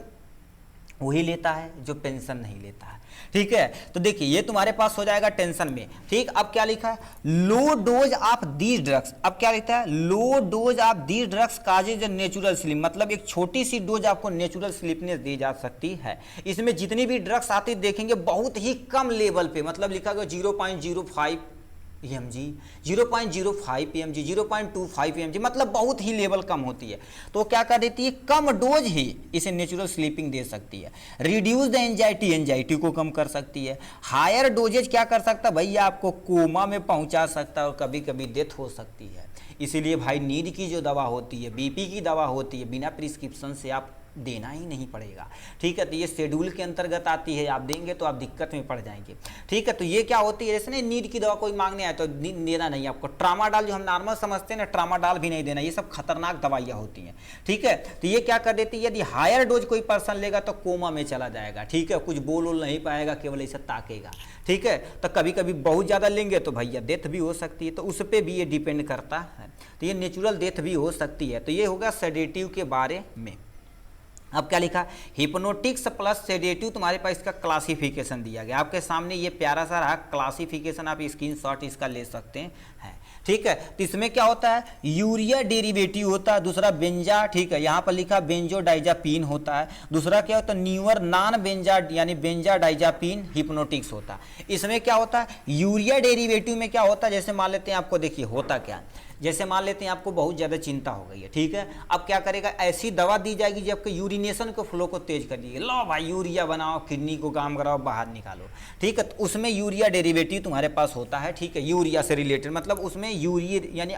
वही लेता है जो पेंशन नहीं लेता है। ठीक है, तो देखिए ये तुम्हारे पास हो जाएगा टेंशन में। ठीक, अब क्या लिखा है, low dose of these drugs. अब क्या लिखा है, low dose of these drugs causes natural sleep, मतलब एक छोटी सी डोज आपको नेचुरल स्लीपनेस दी जा सकती है। इसमें जितनी भी ड्रग्स आती देखेंगे बहुत ही कम लेवल पे, मतलब लिखा गया 0.05 EMG, 0.05 EMG, 0.25 EMG, मतलब बहुत ही लेवल कम होती है। तो क्या कर देती है, कम डोज ही इसे नेचुरल स्लीपिंग दे सकती है। रिड्यूस द एंजाइटी, एंजाइटी को कम कर सकती है। हायर डोजेज क्या कर सकता है भैया, आपको कोमा में पहुंचा सकता है और कभी कभी डेथ हो सकती है। इसीलिए भाई नींद की जो दवा होती है, बीपी की दवा होती है, बिना प्रिस्क्रिप्शन से आप देना ही नहीं पड़ेगा। ठीक है, तो ये शेड्यूल के अंतर्गत आती है, आप देंगे तो आप दिक्कत में पड़ जाएंगे। ठीक है, तो ये क्या होती है, जैसे ना नींद की दवा कोई मांगने आए तो देना नहीं आपको। ट्रामाडॉल जो हम नॉर्मल समझते हैं ना, ट्रामाडॉल भी नहीं देना, ये सब खतरनाक दवाइयाँ होती हैं। ठीक है, तो ये क्या कर देती है, यदि हायर डोज कोई पर्सन लेगा तो कोमा में चला जाएगा। ठीक है, कुछ बोल नहीं पाएगा, केवल ऐसा ताकेगा। ठीक है, तो कभी कभी बहुत ज़्यादा लेंगे तो भैया डेथ भी हो सकती है, तो उस पर भी ये डिपेंड करता है। तो ये नेचुरल डेथ भी हो सकती है। तो ये होगा सेडेटिव के बारे में। अब क्या लिखा, हिप्नोटिक्स प्लस सेडेटिव, तुम्हारे पास इसका क्लासिफिकेशन दिया गया आपके सामने। ये प्यारा सा रहा क्लासिफिकेशन, आप स्क्रीनशॉट इसका ले सकते हैं। ठीक है, तो इसमें क्या होता है, यूरिया डेरिवेटिव होता है, दूसरा बेंजा। ठीक है, यहाँ पर लिखा बेंजोडाइजापीन होता है। दूसरा क्या होता है, न्यूअर नॉन बेंजा यानी बेंजाडाइजापीन हिप्नोटिक्स होता है। इसमें क्या होता है, यूरिया डेरिवेटिव में क्या होता है, जैसे मान लेते हैं आपको, देखिए होता क्या, जैसे मान लेते हैं आपको बहुत ज़्यादा चिंता हो गई है। ठीक है, अब क्या करेगा, ऐसी दवा दी जाएगी जो आपके यूरिनेशन को फ्लो को तेज कर देगी। लो भाई यूरिया बनाओ, किडनी को काम कराओ, बाहर निकालो। ठीक है, तो उसमें यूरिया डेरिवेटिव तुम्हारे पास होता है। ठीक है, यूरिया से रिलेटेड, मतलब उसमें यूरिया यानी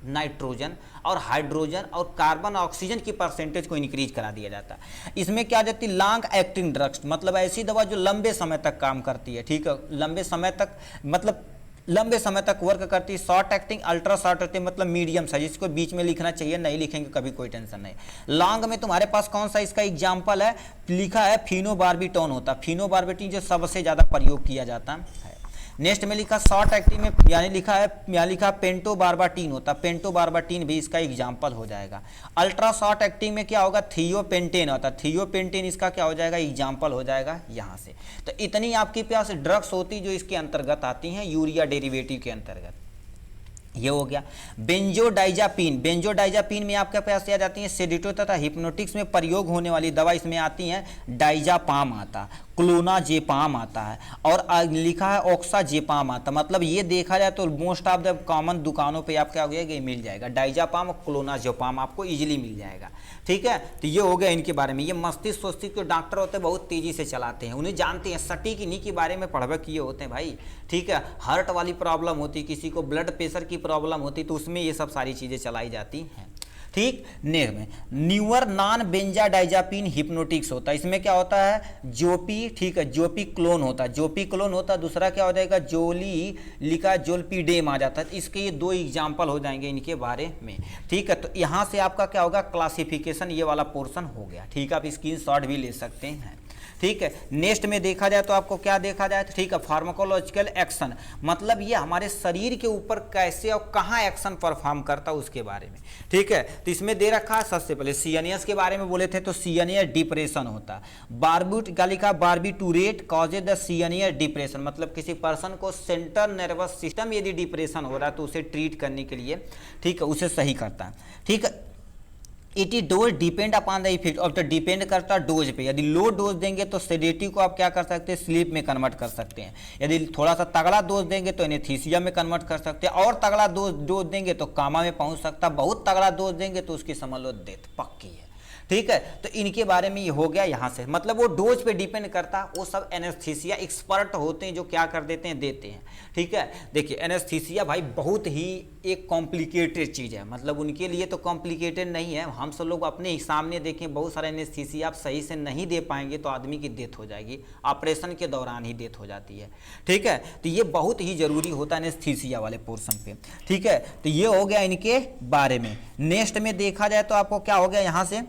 नाइट्रोजन और हाइड्रोजन और कार्बन ऑक्सीजन की परसेंटेज को इंक्रीज करा दिया जाता है। इसमें क्या जाती है, लॉन्ग एक्टिंग ड्रग्स, मतलब ऐसी दवा जो लंबे समय तक काम करती है। ठीक है, लंबे समय तक, मतलब लंबे समय तक वर्क करती है। Short acting, ultra short acting, मतलब मीडियम साइज, इसको बीच में लिखना चाहिए, नहीं लिखेंगे कभी कोई टेंशन नहीं। लॉन्ग में तुम्हारे पास कौन सा इसका एग्जाम्पल है, लिखा है फिनोबार्बिटोन होता है। फिनोबार्बिटोन जो सबसे ज़्यादा प्रयोग किया जाता है। नेक्स्ट में लिखा शॉर्ट एक्टिंग में, यानी लिखा है, यहाँ लिखा पेंटोबार्बाटीन होता है। पेंटोबार्बाटीन भी इसका एग्जाम्पल हो जाएगा। अल्ट्रा शॉर्ट एक्टिंग में क्या होगा, थियोपेंटेन होता है। थियोपेंटेन इसका क्या हो जाएगा, एग्जाम्पल हो जाएगा यहाँ से। तो इतनी आपके पास ड्रग्स होती जो इसके अंतर्गत आती हैं, यूरिया डेरिवेटिव के अंतर्गत। ये हो गया। बेंजोडाइजापीन, बेंजोडाइजापीन में आपके पास आ जाती है सेडेटिव तथा हिप्नोटिक्स में प्रयोग होने वाली दवा, इसमें आती हैं डाइजापाम आता, क्लोनाजेपाम आता है और लिखा है ऑक्साजेपाम आता। मतलब ये देखा जाए तो मोस्ट ऑफ द कॉमन दुकानों पे आपका हो गया, मिल जाएगा डाइजापाम और क्लोनाजेपाम आपको इजीली मिल जाएगा। ठीक है, तो ये हो गया इनके बारे में। ये मस्तिष्क स्वस्तिष्क के डॉक्टर होते हैं, बहुत तेजी से चलाते हैं, उन्हें जानते हैं, सटीक इन्हीं के बारे में पढ़वा किए होते हैं भाई। ठीक है, हार्ट वाली प्रॉब्लम होती, किसी को ब्लड प्रेशर की प्रॉब्लम होती, तो उसमें ये सब सारी चीज़ें चलाई जाती हैं। ठीक, नेक्स्ट में न्यूअर नॉन बेंजाडाइजापीन हिप्नोटिक्स होता है। इसमें क्या होता है, जोपी। ठीक है, जोपी क्लोन होता है, जोपी क्लोन होता है। दूसरा क्या हो जाएगा, जोली, लिखा जोलपीडेम आ जाता है। इसके ये दो एग्जाम्पल हो जाएंगे इनके बारे में। ठीक है, तो यहाँ से आपका क्या होगा, क्लासिफिकेशन ये वाला पोर्शन हो गया। ठीक है, आप स्क्रीनशॉट भी ले सकते हैं। ठीक है, नेक्स्ट में देखा जाए तो आपको क्या देखा जाए, तो ठीक है, फार्माकोलॉजिकल एक्शन, मतलब ये हमारे शरीर के ऊपर कैसे और कहाँ एक्शन परफॉर्म करता है उसके बारे में। ठीक है, तो इसमें दे रखा है सबसे पहले सीएनएस के बारे में बोले थे, तो सीएनएस डिप्रेशन होता है। बारबूट क्या लिखा, बारबिटूरेट कॉजेज द सीएनएस डिप्रेशन, मतलब किसी पर्सन को सेंट्रल नर्वस सिस्टम यदि डिप्रेशन हो रहा है तो उसे ट्रीट करने के लिए, ठीक है, उसे सही करता है। ठीक है, it is dose depend upon the effect, और तो डिपेंड करता है डोज पे। यदि लो डोज देंगे तो सेडेटिव को आप क्या कर सकते हैं, स्लीप में कन्वर्ट कर सकते हैं। यदि थोड़ा सा तगड़ा डोज देंगे तो एनेस्थीसिया में कन्वर्ट कर सकते हैं, और तगड़ा डोज देंगे तो कामा में पहुंच सकता है, बहुत तगड़ा डोज देंगे तो उसकी समझ लो डेथ पक्की है। ठीक है, तो इनके बारे में ये हो गया यहाँ से, मतलब वो डोज पे डिपेंड करता है। वो सब एनेस्थीसिया एक्सपर्ट होते हैं जो क्या कर देते हैं, देते हैं। ठीक है, देखिए एनेस्थीसिया भाई बहुत ही एक कॉम्प्लिकेटेड चीज़ है, मतलब उनके लिए तो कॉम्प्लिकेटेड नहीं है। हम सब लोग अपने ही सामने देखें, बहुत सारे एनेस्थीसिया आप सही से नहीं दे पाएंगे तो आदमी की डेथ हो जाएगी, ऑपरेशन के दौरान ही डेथ हो जाती है। ठीक है, तो ये बहुत ही जरूरी होता है एनेस्थीसिया वाले पोर्शन पे। ठीक है, तो ये हो गया इनके बारे में। नेक्स्ट में देखा जाए तो आपको क्या हो गया यहाँ से,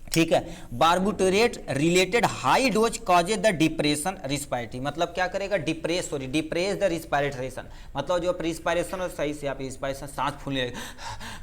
ठीक है। Barbiturate related high dose causes the depression respiratory, मतलब क्या करेगा, डिप्रेस द रिस्पायरेशन, मतलब जो रिस्पायरेशन और सही से आप रिस्पायरेशन सांस फूलने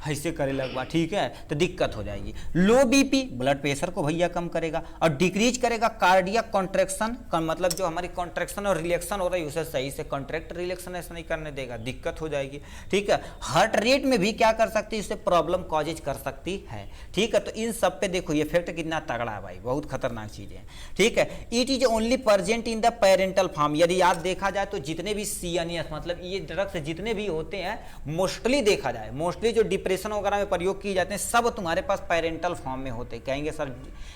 ऐसे करे लगवा, ठीक है, तो दिक्कत हो जाएगी। लो बीपी ब्लड प्रेशर को भैया कम करेगा और डिक्रीज करेगा कार्डियक कॉन्ट्रैक्शन, मतलब जो हमारी कॉन्ट्रैक्शन और रिलैक्शन हो रही है उसे सही से कॉन्ट्रैक्ट रिलैक्शन ऐसा नहीं करने देगा, दिक्कत हो जाएगी, ठीक है। हार्ट रेट में भी क्या कर सकती है, इससे प्रॉब्लम कॉजेज कर सकती है, ठीक है। तो इन सब पे देखो ये इफेक्ट कितना तगड़ा है भाई, बहुत खतरनाक चीजें हैं, ठीक है। It is only present in the parental form, यदि याद देखा जाए तो जितने भी सीएनएस मतलब ये ड्रग्स जितने भी होते हैं मोस्टली देखा जाए, मोस्टली जो डिप्रेशन वगैरह में प्रयोग किए जाते हैं सब तुम्हारे पास पेरेंटल फॉर्म में होते हैं। कहेंगे सर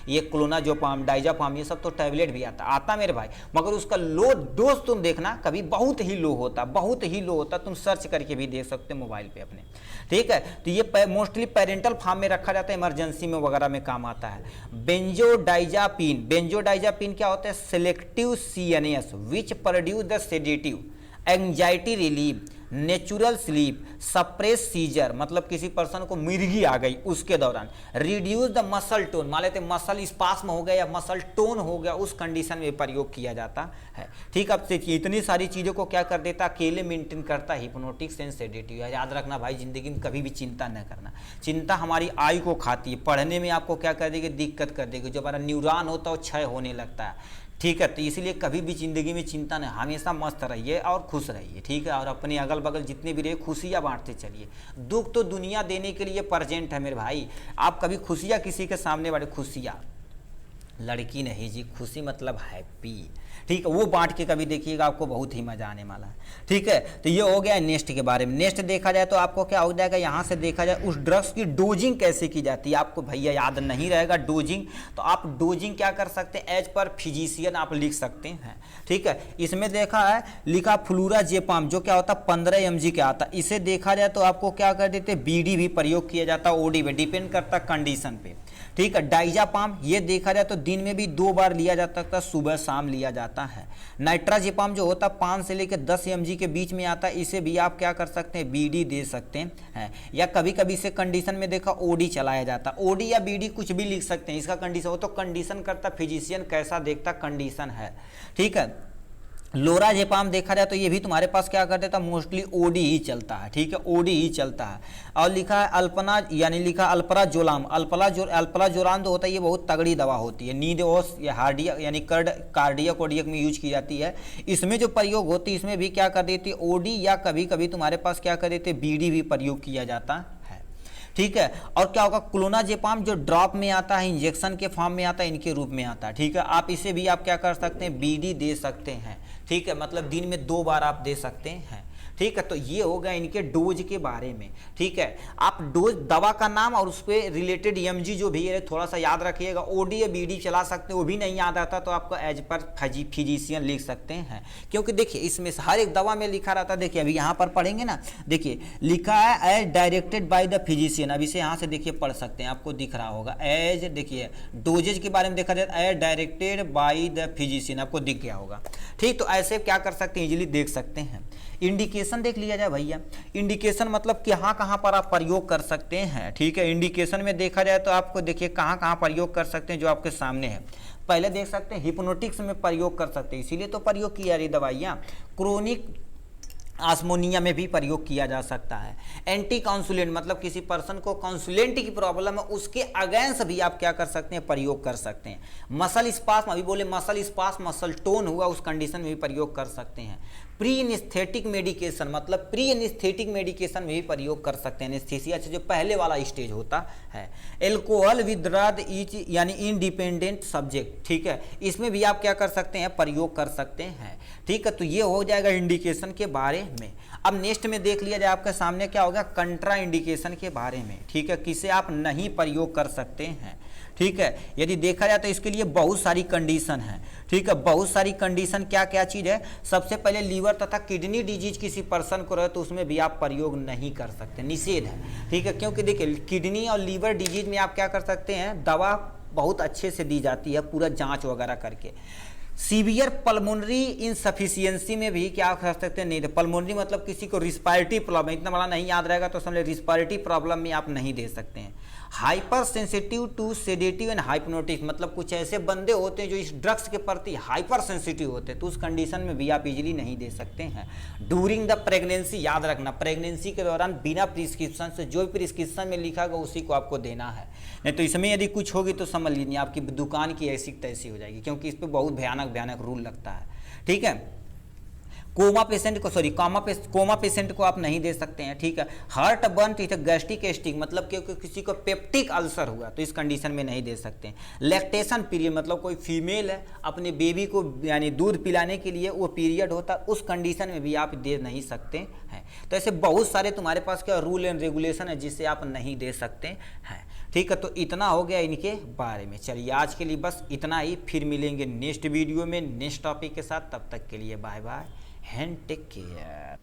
ये क्लोनाजोपाम, डाइजापाम ये सब तो टैबलेट भी आता मेरे भाई, मगर उसका लो डोज तुम देखना कभी बहुत ही लो होता, बहुत ही लो होता, तुम सर्च करके भी देख सकते हो मोबाइल पे अपने, ठीक है। तो ये मोस्टली पेरेंटल फॉर्म में रखा जाता है, इमरजेंसी में वगैरह में काम आता है। बेंजोडाइजापिन, बेंजोडाइजापिन क्या होता है, selective CNS which produce the sedative, anxiety relief, natural sleep, suppress seizure, मतलब किसी पर्सन को मिर्गी आ गई उसके दौरान, रिड्यूस द मसल टोन, मान लेते मसल स्पास्म हो गया या मसल टोन हो गया, उस कंडीशन में प्रयोग किया जाता है, ठीक। अब देखिए इतनी सारी चीज़ों को क्या कर देता, अकेले मेंटेन करता, हिप्नोटिक एंड सेडेटिव है। याद रखना भाई, जिंदगी में कभी भी चिंता न करना, चिंता हमारी आयु को खाती है, पढ़ने में आपको क्या कर देगी, दिक्कत कर देगी, जो हमारा न्यूरॉन होता है वो क्षय होने लगता है, ठीक है। तो इसलिए कभी भी जिंदगी में चिंता नहीं, हमेशा मस्त रहिए और खुश रहिए, ठीक है। और अपने अगल बगल जितने भी रहिए खुशियाँ बांटते चलिए, दुख तो दुनिया देने के लिए प्रेजेंट है मेरे भाई, आप कभी खुशियाँ किसी के सामने बांटे, खुशियाँ लड़की नहीं जी, खुशी मतलब हैप्पी, ठीक है, वो बांट के कभी देखिएगा आपको बहुत ही मजा आने वाला है, ठीक है। तो ये हो गया नेक्स्ट के बारे में। नेक्स्ट देखा जाए तो आपको क्या हो जाएगा, यहाँ से देखा जाए उस ड्रग्स की डोजिंग कैसे की जाती है, आपको भैया याद नहीं रहेगा डोजिंग, तो आप डोजिंग क्या कर सकते हैं, एज पर फिजिशियन आप लिख सकते हैं, ठीक है। इसमें देखा है लिखा फ्लूराजेपाम जो क्या होता है 15 mg का आता है, इसे देखा जाए तो आपको क्या कर देते, बीडी भी प्रयोग किया जाता है, ओडी में डिपेंड करता कंडीशन पे, ठीक है। डाइजापाम ये देखा जाए तो दिन में भी 2 बार लिया जा सकता है, सुबह शाम लिया जाता है। नाइट्राजेपाम जो होता है 5 से लेकर 10 mg के बीच में आता है, इसे भी आप क्या कर सकते हैं, बीडी दे सकते हैं, या कभी कभी से कंडीशन में देखा ओडी चलाया जाता है, ओडी या बीडी कुछ भी लिख सकते हैं, इसका कंडीशन हो तो कंडीशन करता फिजिशियन कैसा देखता कंडीशन है, ठीक है। लोराजेपाम देखा जाए तो ये भी तुम्हारे पास क्या कर देता, मोस्टली ओडी ही चलता है, ठीक है, ओडी ही चलता है। और लिखा है अल्पना यानी लिखा अल्पराजोलाम, अल्पराजोलाम जो होता है ये बहुत तगड़ी दवा होती है, नींद ओस या हार्डिया यानी कार्डियक ओडियक में यूज की जाती है, इसमें जो प्रयोग होती है इसमें भी क्या कर देती है ओडी, या कभी कभी तुम्हारे पास क्या कर देते बीडी भी प्रयोग किया जाता है, ठीक है। और क्या होगा, क्लोनाजेपाम जो ड्रॉप में आता है, इंजेक्शन के फॉर्म में आता है, इनके रूप में आता है, ठीक है। आप इसे भी आप क्या कर सकते हैं, बीडी दे सकते हैं, ठीक है, मतलब दिन में 2 बार आप दे सकते हैं, ठीक है। तो ये हो गया इनके डोज के बारे में, ठीक है। आप डोज दवा का नाम और उस पर रिलेटेड एमजी जो भी है थोड़ा सा याद रखिएगा, ओडी या बीडी चला सकते हैं, वो भी नहीं याद आता तो आपको एज पर फिजिशियन लिख सकते हैं, क्योंकि देखिए इसमें हर एक दवा में लिखा रहता है, देखिए अभी यहाँ पर पढ़ेंगे ना, देखिए लिखा है as directed by the physician, अब इसे यहाँ से देखिए पढ़ सकते हैं, आपको दिख रहा होगा एज, देखिए डोजेज के बारे में देखा जाए as directed by the physician, आपको दिख गया होगा, ठीक। तो ऐसे क्या कर सकते हैं, इजीली देख सकते हैं। इंडिकेशन देख लिया जाए भैया, इंडिकेशन मतलब कहाँ कहाँ पर आप प्रयोग कर सकते हैं, ठीक है। इंडिकेशन में देखा जाए तो आपको देखिए कहाँ कहाँ प्रयोग कर सकते हैं, जो आपके सामने है। पहले देख सकते हैं हिप्नोटिक्स में प्रयोग कर सकते हैं, इसीलिए तो प्रयोग की जा रही दवाइयाँ। क्रोनिक आस्मोनिया में भी प्रयोग किया जा सकता है। एंटी काउंसुलेंट मतलब किसी पर्सन को काउंसुलेंट की प्रॉब्लम है, उसके अगेंस्ट भी आप क्या कर सकते हैं, प्रयोग कर सकते हैं। मसल स्पास्म, अभी बोले मसल स्पास्म, मसल टोन हुआ, उस कंडीशन में भी प्रयोग कर सकते हैं। प्री एनेस्थेटिक मेडिकेशन मतलब प्री एनेस्थेटिक मेडिकेशन में भी प्रयोग कर सकते हैं, एनेस्थीसिया से जो पहले वाला स्टेज होता है। एल्कोहल विदड्रॉल ईच यानी इंडिपेंडेंट सब्जेक्ट, ठीक है, इसमें भी आप क्या कर सकते हैं, प्रयोग कर सकते हैं, ठीक है। तो ये हो जाएगा इंडिकेशन के बारे में। अब नेक्स्ट में देख लिया जाए आपके सामने क्या होगा, कंट्रा इंडिकेशन के बारे में, ठीक है, किसे आप नहीं प्रयोग कर सकते हैं, ठीक है। यदि देखा जाए तो इसके लिए बहुत सारी कंडीशन है, ठीक है, बहुत सारी कंडीशन। क्या क्या चीज़ है, सबसे पहले लीवर तथा किडनी डिजीज किसी पर्सन को रहे तो उसमें भी आप प्रयोग नहीं कर सकते, निषेध है, ठीक है। क्योंकि देखिए किडनी और लीवर डिजीज में आप क्या कर सकते हैं, दवा बहुत अच्छे से दी जाती है, पूरा जांच वगैरह करके। सीवियर पल्मोनरी इनसफिशियंसी में भी क्या कर सकते हैं, नहीं, पल्मोनरी मतलब किसी को रिस्पायरेटरी प्रॉब्लम, इतना बड़ा नहीं याद रहेगा तो समझे रिस्पायरेटरी प्रॉब्लम में आप नहीं दे सकते हैं। Hyper sensitive to sedative and hypnotic, मतलब कुछ ऐसे बंदे होते हैं जो इस ड्रग्स के प्रति हाइपर सेंसिटिव होते हैं, तो उस कंडीशन में भी आप इजीली नहीं दे सकते हैं। ड्यूरिंग द प्रेगनेंसी, याद रखना प्रेगनेंसी के दौरान बिना प्रिस्क्रिप्शन से, जो भी प्रिस्क्रिप्शन में लिखा गया उसी को आपको देना है, नहीं तो इसमें यदि कुछ होगी तो समझ लीजिए आपकी दुकान की ऐसी तैसी हो जाएगी, क्योंकि इस पर बहुत भयानक रूल लगता है। ठीक है, कोमा पेशेंट को आप नहीं दे सकते हैं। ठीक है, हार्ट बर्न, ठीक है, गैस्ट्रिक एस्टिक, मतलब क्योंकि किसी को पेप्टिक अल्सर हुआ तो इस कंडीशन में नहीं दे सकते हैं। लैक्टेशन पीरियड, मतलब कोई फीमेल है अपने बेबी को यानी दूध पिलाने के लिए वो पीरियड होता है, उस कंडीशन में भी आप दे नहीं सकते हैं। तो ऐसे बहुत सारे तुम्हारे पास क्या रूल एंड रेगुलेशन है जिससे आप नहीं दे सकते हैं। ठीक है, तो इतना हो गया इनके बारे में। चलिए आज के लिए बस इतना ही, फिर मिलेंगे नेक्स्ट वीडियो में नेक्स्ट टॉपिक के साथ। तब तक के लिए bye bye and take care.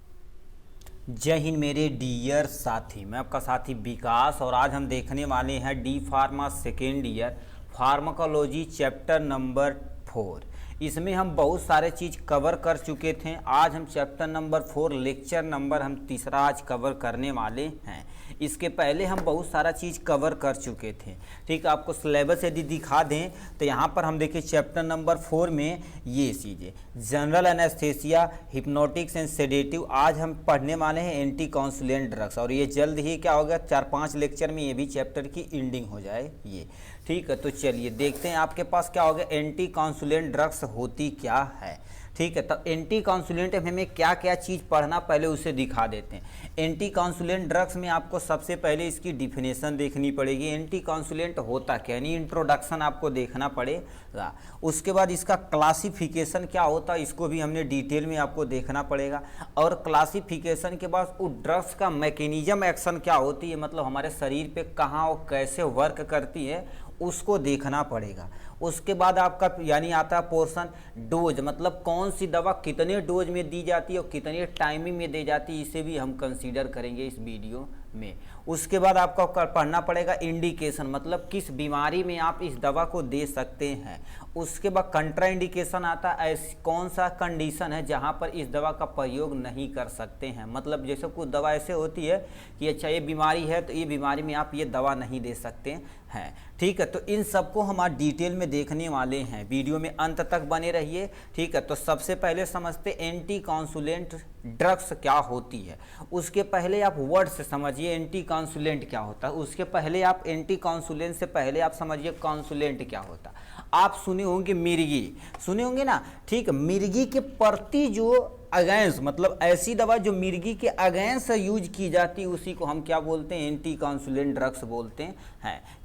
जय हिंद मेरे डियर साथी, मैं आपका साथी विकास, और आज हम देखने वाले हैं D pharma second year pharmacology chapter number 4। इसमें हम बहुत सारे चीज़ कवर कर चुके थे। आज हम चैप्टर नंबर 4 लेक्चर नंबर हम तीसरा आज कवर करने वाले हैं। इसके पहले हम बहुत सारा चीज़ कवर कर चुके थे। ठीक है, आपको सिलेबस यदि दिखा दें तो यहाँ पर हम देखिए चैप्टर नंबर 4 में ये चीज़ें, general anaesthesia, hypnotics and sedative, आज हम पढ़ने वाले हैं एंटी काउंसुलेंट ड्रग्स, और ये जल्द ही क्या होगा 4-5 लेक्चर में ये भी चैप्टर की एंडिंग हो जाए ये। ठीक है, तो चलिए देखते हैं आपके पास क्या होगा, एंटी काउंसुलेंट ड्रग्स होती क्या है। ठीक है, तब एंटी काउंसुलेंट में हमें क्या क्या चीज़ पढ़ना पहले उसे दिखा देते हैं। एंटी काउंसुलेंट ड्रग्स में आपको सबसे पहले इसकी डिफिनेशन देखनी पड़ेगी, एंटी काउंसुलेंट होता क्या, यानी इंट्रोडक्शन आपको देखना पड़ेगा। उसके बाद इसका क्लासिफिकेशन क्या होता है इसको भी हमने डिटेल में आपको देखना पड़ेगा, और क्लासिफिकेशन के बाद उस ड्रग्स का मैकेनिज्म एक्शन क्या होती है, मतलब हमारे शरीर पे कहाँ और कैसे वर्क करती है उसको देखना पड़ेगा। उसके बाद आपका यानी आता है पोर्शन डोज, मतलब कौन सी दवा कितने डोज में दी जाती है और कितने टाइमिंग में दी जाती है, इसे भी हम कंसीडर करेंगे इस वीडियो में। उसके बाद आपको पढ़ना पड़ेगा इंडिकेशन, मतलब किस बीमारी में आप इस दवा को दे सकते हैं। उसके बाद कंट्रा इंडिकेशन आता है, ऐसी कौन सा कंडीशन है जहां पर इस दवा का प्रयोग नहीं कर सकते हैं, मतलब जैसे कुछ दवा ऐसे होती है कि अच्छा ये बीमारी है तो ये बीमारी में आप ये दवा नहीं दे सकते हैं। ठीक है, तो इन सबको हम आज डिटेल में देखने वाले हैं, वीडियो में अंत तक बने रहिए। ठीक है, तो सबसे पहले समझते एंटी काउंसुलेंट ड्रग्स क्या होती है। उसके पहले आप वर्ड से समझिए एंटी काउंसुलेंट क्या होता है, उसके पहले आप एंटी काउंसुलेंट से पहले आप समझिए काउंसुलेंट क्या होता है। आप सुने होंगे मिर्गी, सुने होंगे ना। ठीक, मिर्गी के प्रति जो अगेंस्ट, मतलब ऐसी दवा जो मिर्गी के अगेंस्ट यूज की जाती है उसी को हम क्या बोलते हैं, एंटी काउंसुलेंट ड्रग्स बोलते हैं।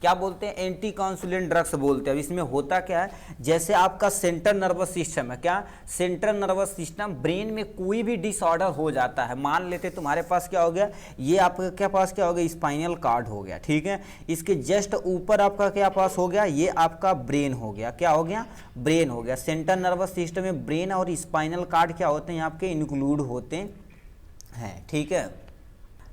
क्या बोलते हैं, एंटी काउंसुलेंट ड्रग्स बोलते हैं। अब इसमें होता क्या है, जैसे आपका सेंट्रल नर्वस सिस्टम है, क्या सेंट्रल नर्वस सिस्टम, ब्रेन में कोई भी डिसऑर्डर हो जाता है, मान लेते तुम्हारे पास क्या हो गया, ये आपके क्या पास क्या हो गया, स्पाइनल कार्ड हो गया। ठीक है, इसके जस्ट ऊपर आपका क्या पास हो गया, ये आपका ब्रेन हो गया, क्या हो गया, ब्रेन हो गया। सेंट्रल नर्वस सिस्टम में ब्रेन और स्पाइनल कार्ड क्या होते हैं आपके इंक्लूड होते हैं। ठीक है,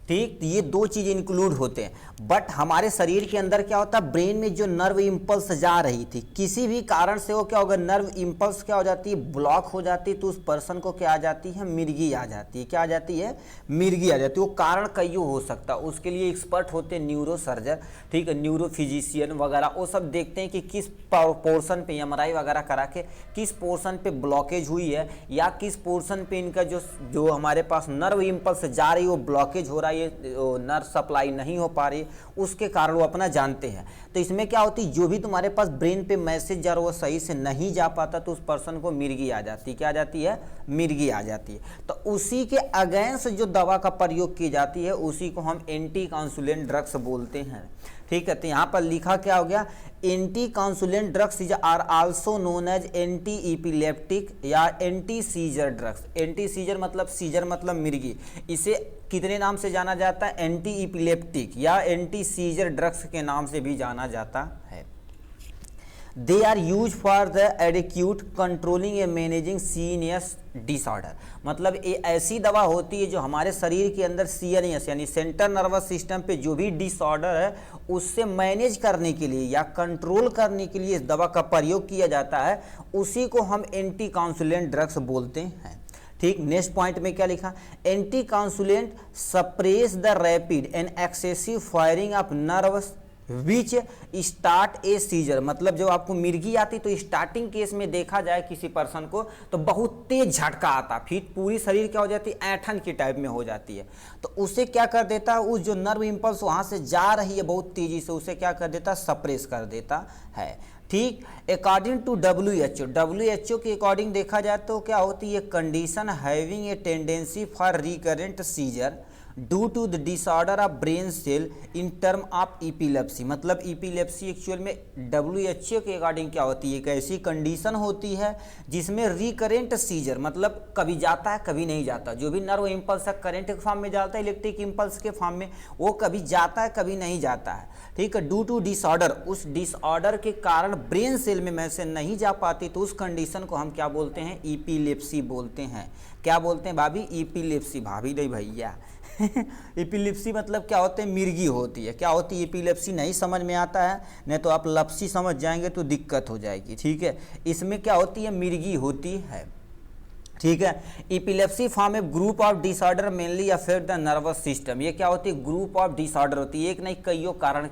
ठीक, ये दो चीज़ इंक्लूड होते हैं। बट हमारे शरीर के अंदर क्या होता है, ब्रेन में जो नर्व इम्पल्स जा रही थी किसी भी कारण से वो क्या होगा, नर्व इम्पल्स क्या हो जाती है, ब्लॉक हो जाती है, तो उस पर्सन को क्या आ जाती है, मिर्गी आ जाती है। क्या आ जाती है, मिर्गी आ जाती है। वो कारण कई हो सकता है, उसके लिए एक्सपर्ट होते हैं न्यूरो सर्जन, ठीक है, न्यूरो फिजिशियन वगैरह, वो सब देखते हैं कि किस पोर्सन पे एमआरआई वगैरह करा के किस पोर्सन पे ब्लॉकेज हुई है, या किस पोर्सन पे इनका जो हमारे पास नर्व इम्पल्स जा रही है वो ब्लॉकेज हो रहा है, नर्व सप्लाई नहीं हो पा रही, उसके कारण वो अपना जानते हैं। तो इसमें क्या होती है, जो भी तुम्हारे पास ब्रेन पे मैसेज जा रहा है वो सही से नहीं जा पाता तो उस पर्सन को मिर्गी आ जाती है। क्या आ जाती है, मिर्गी आ जाती है। तो उसी के अगेंस्ट जो दवा का प्रयोग की जाती है उसी को हम एंटी काउंसुलेंट ड्रग्स बोलते हैं। ठीक है, तो यहाँ पर लिखा क्या हो गया, anti convulsant drugs are also known as anti epileptic या anti seizure drugs. Anti seizure मतलब, सीजर मतलब मिर्गी, इसे कितने नाम से जाना जाता है, एंटी इपिलेप्टिक या एंटी सीजर ड्रग्स के नाम से भी जाना जाता है। They are use for the adequate controlling a managing serious disorder, मतलब ये ऐसी दवा होती है जो हमारे शरीर के अंदर सीएनएस यानी सेंट्रल नर्वस सिस्टम पे जो भी डिसऑर्डर है उससे मैनेज करने के लिए या कंट्रोल करने के लिए इस दवा का प्रयोग किया जाता है, उसी को हम एंटी काउंसुलेंट ड्रग्स बोलते हैं। ठीक, नेक्स्ट पॉइंट में क्या लिखा, anti convulsant suppress the rapid and excessive firing of nerves which start a seizure, मतलब जब आपको मिर्गी आती तो स्टार्टिंग केस में देखा जाए किसी पर्सन को तो बहुत तेज झटका आता, फिर पूरी शरीर क्या हो जाती है, ऐंठन की टाइप में हो जाती है। तो उसे क्या कर देता है, उस जो नर्व इम्पल्स वहाँ से जा रही है बहुत तेजी से, उसे क्या कर देता है, सप्रेस कर देता है। ठीक, अकॉर्डिंग टू WHO के अकॉर्डिंग देखा जाए तो क्या होती है, condition having a tendency for recurrent seizure due to the disorder of brain cell in term of epilepsy. मतलब इपिलेप्सी एक्चुअल में WHO के अकॉर्डिंग क्या होती है, एक ऐसी कंडीशन होती है जिसमें रिकरेंट सीजर, मतलब कभी जाता है कभी नहीं जाता, जो भी नर्व इम्पल्स है करंट के फॉर्म में जाता है, इलेक्ट्रिक इम्पल्स के फॉर्म में, वो कभी जाता है कभी नहीं जाता है। ठीक है, ड्यू टू डिसऑर्डर, उस डिसऑर्डर के कारण ब्रेन सेल में मैसेज नहीं जा पाती, तो उस कंडीशन को हम क्या बोलते हैं, इपिलेप्सी बोलते हैं। क्या बोलते हैं भाभी, इपिलेप्सी, भाभी नहीं भैया एपिलेप्सी मतलब क्या होते हैं, मिर्गी होती है। क्या होती है एपिलेप्सी, नहीं समझ में आता है, नहीं तो आप लप्सी समझ जाएंगे तो दिक्कत हो जाएगी। ठीक है, इसमें क्या होती है, मिर्गी होती है। ठीक है, epilepsy form A group of disorder mainly affect the nervous system. ये क्या होती है, ग्रुप ऑफ डिसऑर्डर होती है, एक नहीं कईयों कारण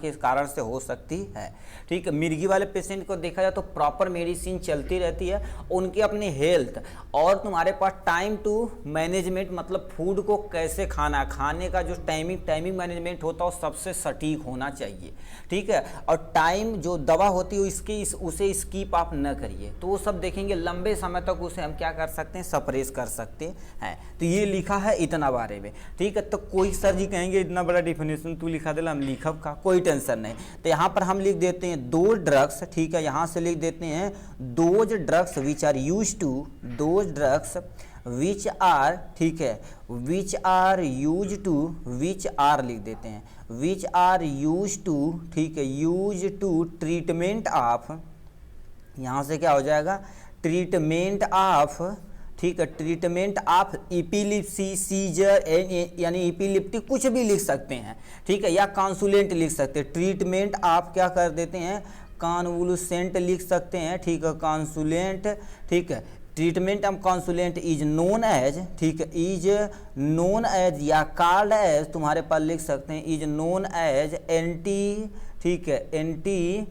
से हो सकती है। ठीक है, मिर्गी वाले पेशेंट को देखा जाए तो प्रॉपर मेडिसिन चलती रहती है, उनके अपने हेल्थ और तुम्हारे पास टाइम टू मैनेजमेंट, मतलब फूड को कैसे खाना, खाने का जो टाइमिंग मैनेजमेंट होता है वो सबसे सटीक होना चाहिए। ठीक है, और टाइम जो दवा होती है उसे स्किप आप न करिए, तो वो सब देखेंगे, लंबे समय तक उसे हम क्या कर सकते हैं, सप्रेस कर सकते हैं। तो ये लिखा है इतना बारे में। ठीक है, तो कोई सर जी कहेंगे इतना बड़ा डिफिनेशन तू लिखा देला, हम लिखब का, कोई टेंशन नहीं। तो यहाँ पर हम लिख देते हैं दो ड्रग्स। ठीक है, यहाँ से लिख देते हैं those drugs which are use to, those drugs which are, ठीक है, which are use to, which are लिख देते हैं, विच आर यूज टू, ठीक है, यूज टू ट्रीटमेंट ऑफ, यहाँ से क्या हो जाएगा, ट्रीटमेंट ऑफ, ठीक है, ट्रीटमेंट ऑफ एपिलेप्सी सीजर, यानी एपिलेप्टिक कुछ भी लिख सकते हैं। ठीक है, या कॉन्सुलेंट लिख सकते हैं, ट्रीटमेंट आप क्या कर देते हैं, कॉन्वुलसेंट लिख सकते हैं। ठीक है, कॉन्सुलेंट, ठीक है, treatment of convulsant is known as, ठीक है, इज नोन एज या कॉल्ड एज, तुम्हारे पास लिख सकते हैं, इज नोन एज एंटी, ठीक है, एंटी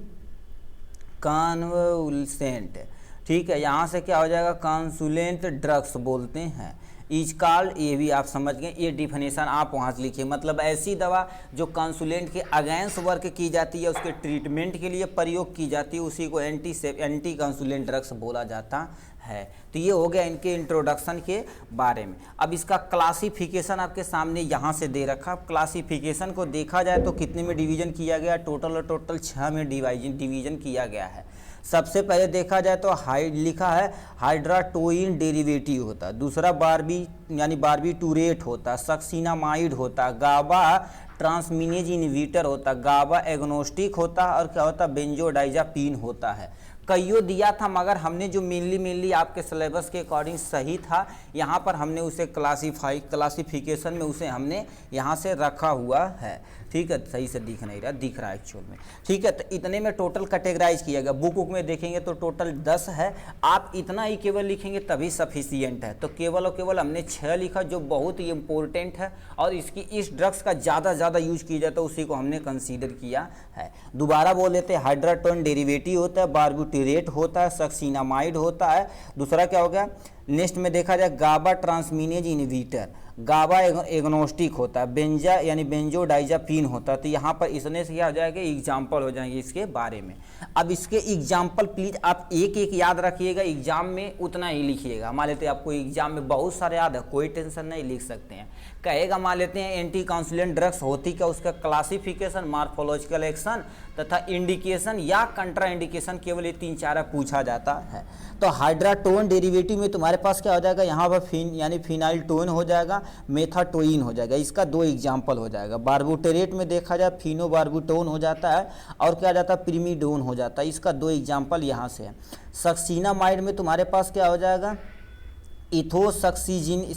कॉन्वुलसेंट। ठीक है, यहाँ से क्या हो जाएगा, कॉन्सुलेंट ड्रग्स बोलते हैं, इज कॉल्ड, ये भी आप समझ गए, ये डिफिनेशन आप वहाँ से लिखिए। मतलब ऐसी दवा जो कॉन्सुलेंट के अगेंस्ट वर्क की जाती है, उसके ट्रीटमेंट के लिए प्रयोग की जाती है, उसी को एंटी कॉन्सुलेंट ड्रग्स बोला जाता है। तो ये हो गया इनके इंट्रोडक्शन के बारे में। अब इसका क्लासिफिकेशन आपके सामने यहाँ से दे रखा। क्लासिफिकेशन को देखा जाए तो कितने में डिवीजन किया गया, टोटल 6 में डिवीजन किया गया है। सबसे पहले देखा जाए तो लिखा है हाइड्राटोइन डेरिवेटिव होता, दूसरा बार्बिटूरेट होता, सक्सिनामाइड होता, गाबा ट्रांसमिनेज इनहिबिटर होता, गाबा एग्नोस्टिक होता, और क्या होता, बेंजोडाइजापीन होता है। कईयों दिया था, मगर हमने जो मेनली आपके सिलेबस के अकॉर्डिंग सही था, यहाँ पर हमने उसे क्लासिफिकेशन में उसे हमने यहाँ से रखा हुआ है। ठीक है, सही से दिख नहीं रहा, दिख रहा है एक्चुअल में। ठीक है, तो इतने में टोटल कैटेगराइज किया गया। बुक में देखेंगे तो टोटल 10 है, आप इतना ही केवल लिखेंगे तभी सफिशियंट है। तो केवल और केवल हमने 6 लिखा, जो बहुत ही इंपॉर्टेंट है, और इस ड्रग्स का ज़्यादा यूज किया जाता है, उसी को हमने कंसीडर किया है। दोबारा बोल लेते हैं, हाइड्राटोन डेरिवेटिव होता है, बार्बिटूरेट होता है, सक्सिनामाइड होता है, दूसरा क्या हो गया, नेक्स्ट में देखा जाए गाबा ट्रांसमिनेज इनहिबिटर, गाबा एग्नोस्टिक होता है, बेंजोडाइजापीन होता है। तो यहाँ पर इसने से क्या हो जाएगा, एग्जाम्पल हो जाएंगे इसके बारे में। अब इसके एग्जाम्पल प्लीज आप एक एक याद रखिएगा, एग्जाम में उतना ही लिखिएगा। मान लेते हैं आपको एग्जाम में बहुत सारे याद है, कोई टेंशन नहीं, लिख सकते हैं। कहेगा मान लेते हैं एंटी कॉन्सुलेंट ड्रग्स होती क्या, उसका क्लासिफिकेशन, मार्फोलॉजिकल एक्शन तथा इंडिकेशन या कंट्रा इंडिकेशन, केवल ये 3-4 पूछा जाता है। तो हाइड्राटोन डेरिवेटिव में तुम्हारे पास क्या हो जाएगा, यहाँ पर यानी फिनाइलटोन हो जाएगा, मेथाटोइन हो जाएगा, इसका 2 एग्जाम्पल हो जाएगा। बार्बिटूरेट में देखा जाए फिनोबार्बिटोन हो जाता है, और क्या जाता है, पिरिमिडोन हो जाता है, इसका 2 एग्जाम्पल यहाँ से है। सक्सिनामाइड में तुम्हारे पास क्या हो जाएगा,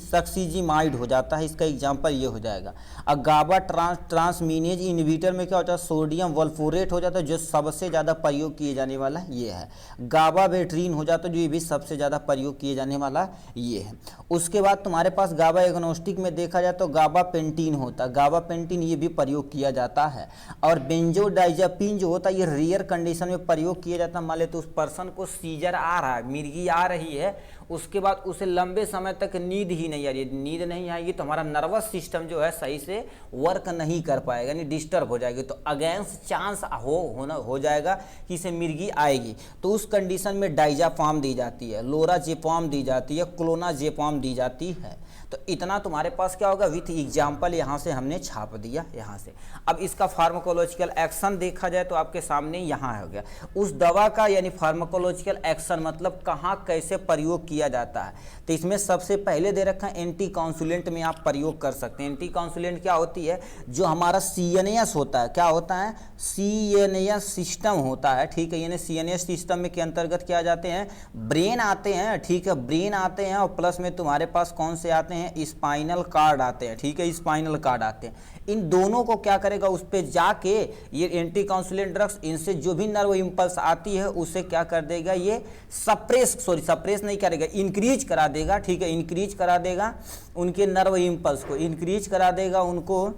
सक्सीजिमाइड हो जाता है, इसका एग्जांपल ये हो जाएगा। अब गाबा ट्रांसमीनेज इनहिबिटर में क्या होता है, सोडियम वल्फोरेट हो जाता है, जो सबसे ज़्यादा प्रयोग किए जाने वाला ये है। गाबावेट्रिन हो जाता है, जो ये भी सबसे ज़्यादा प्रयोग किए जाने वाला ये है। उसके बाद तुम्हारे पास गाबा एग्नोस्टिक में देखा जाए तो गाबापेंटीन होता है, गाबापेंटीन ये भी प्रयोग किया जाता है। और बेंजोडाइजापिन जो होता है ये रेयर कंडीशन में प्रयोग किया जाता है। मान ले तो उस पर्सन को सीजर आ रहा है, मिर्गी आ रही है, उसके बाद उसे लंबे समय तक नींद ही नहीं आ रही, नींद नहीं आएगी तो हमारा नर्वस सिस्टम जो है सही से वर्क नहीं कर पाएगा, यानी डिस्टर्ब हो जाएगी, तो अगेंस्ट चांस हो जाएगा कि इसे मिर्गी आएगी। तो उस कंडीशन में डाइजापाम दी जाती है, लोराजेपाम दी जाती है, क्लोनाजेपाम दी जाती है। तो इतना तुम्हारे पास क्या होगा, विथ एग्जाम्पल यहाँ से हमने छाप दिया यहाँ से। अब इसका फार्माकोलॉजिकल एक्शन देखा जाए तो आपके सामने यहाँ हो गया उस दवा का, यानी फार्माकोलॉजिकल एक्शन मतलब कहाँ कैसे प्रयोग किया जाता है। तो इसमें सबसे पहले दे रखा है एंटी काउंसुलेंट में आप प्रयोग कर सकते हैं। एंटी काउंसुलेंट क्या होती है, जो हमारा सीएनएस होता है, क्या होता है, सीएनएस सिस्टम होता है, ठीक है। यानी सीएनएस सिस्टम में के अंतर्गत क्या जाते हैं, ब्रेन आते हैं, ठीक है, ब्रेन आते हैं, और प्लस में तुम्हारे पास कौन से आते हैं, स्पाइनल कार्ड आते हैं, ठीक है, स्पाइनल कार्ड आते हैं। इन दोनों को क्या करेगा, उस पे जाके ये एंटी काउंसुलेंट ड्रग्स, इनसे जो भी नर्व इंपल्स आती है उसे क्या कर देगा, ये सप्रेस नहीं करेगा, इंक्रीज करा देगा, ठीक है, इंक्रीज करा देगा उनके नर्व इंपल्स को, इंक्रीज करा देगा उनको,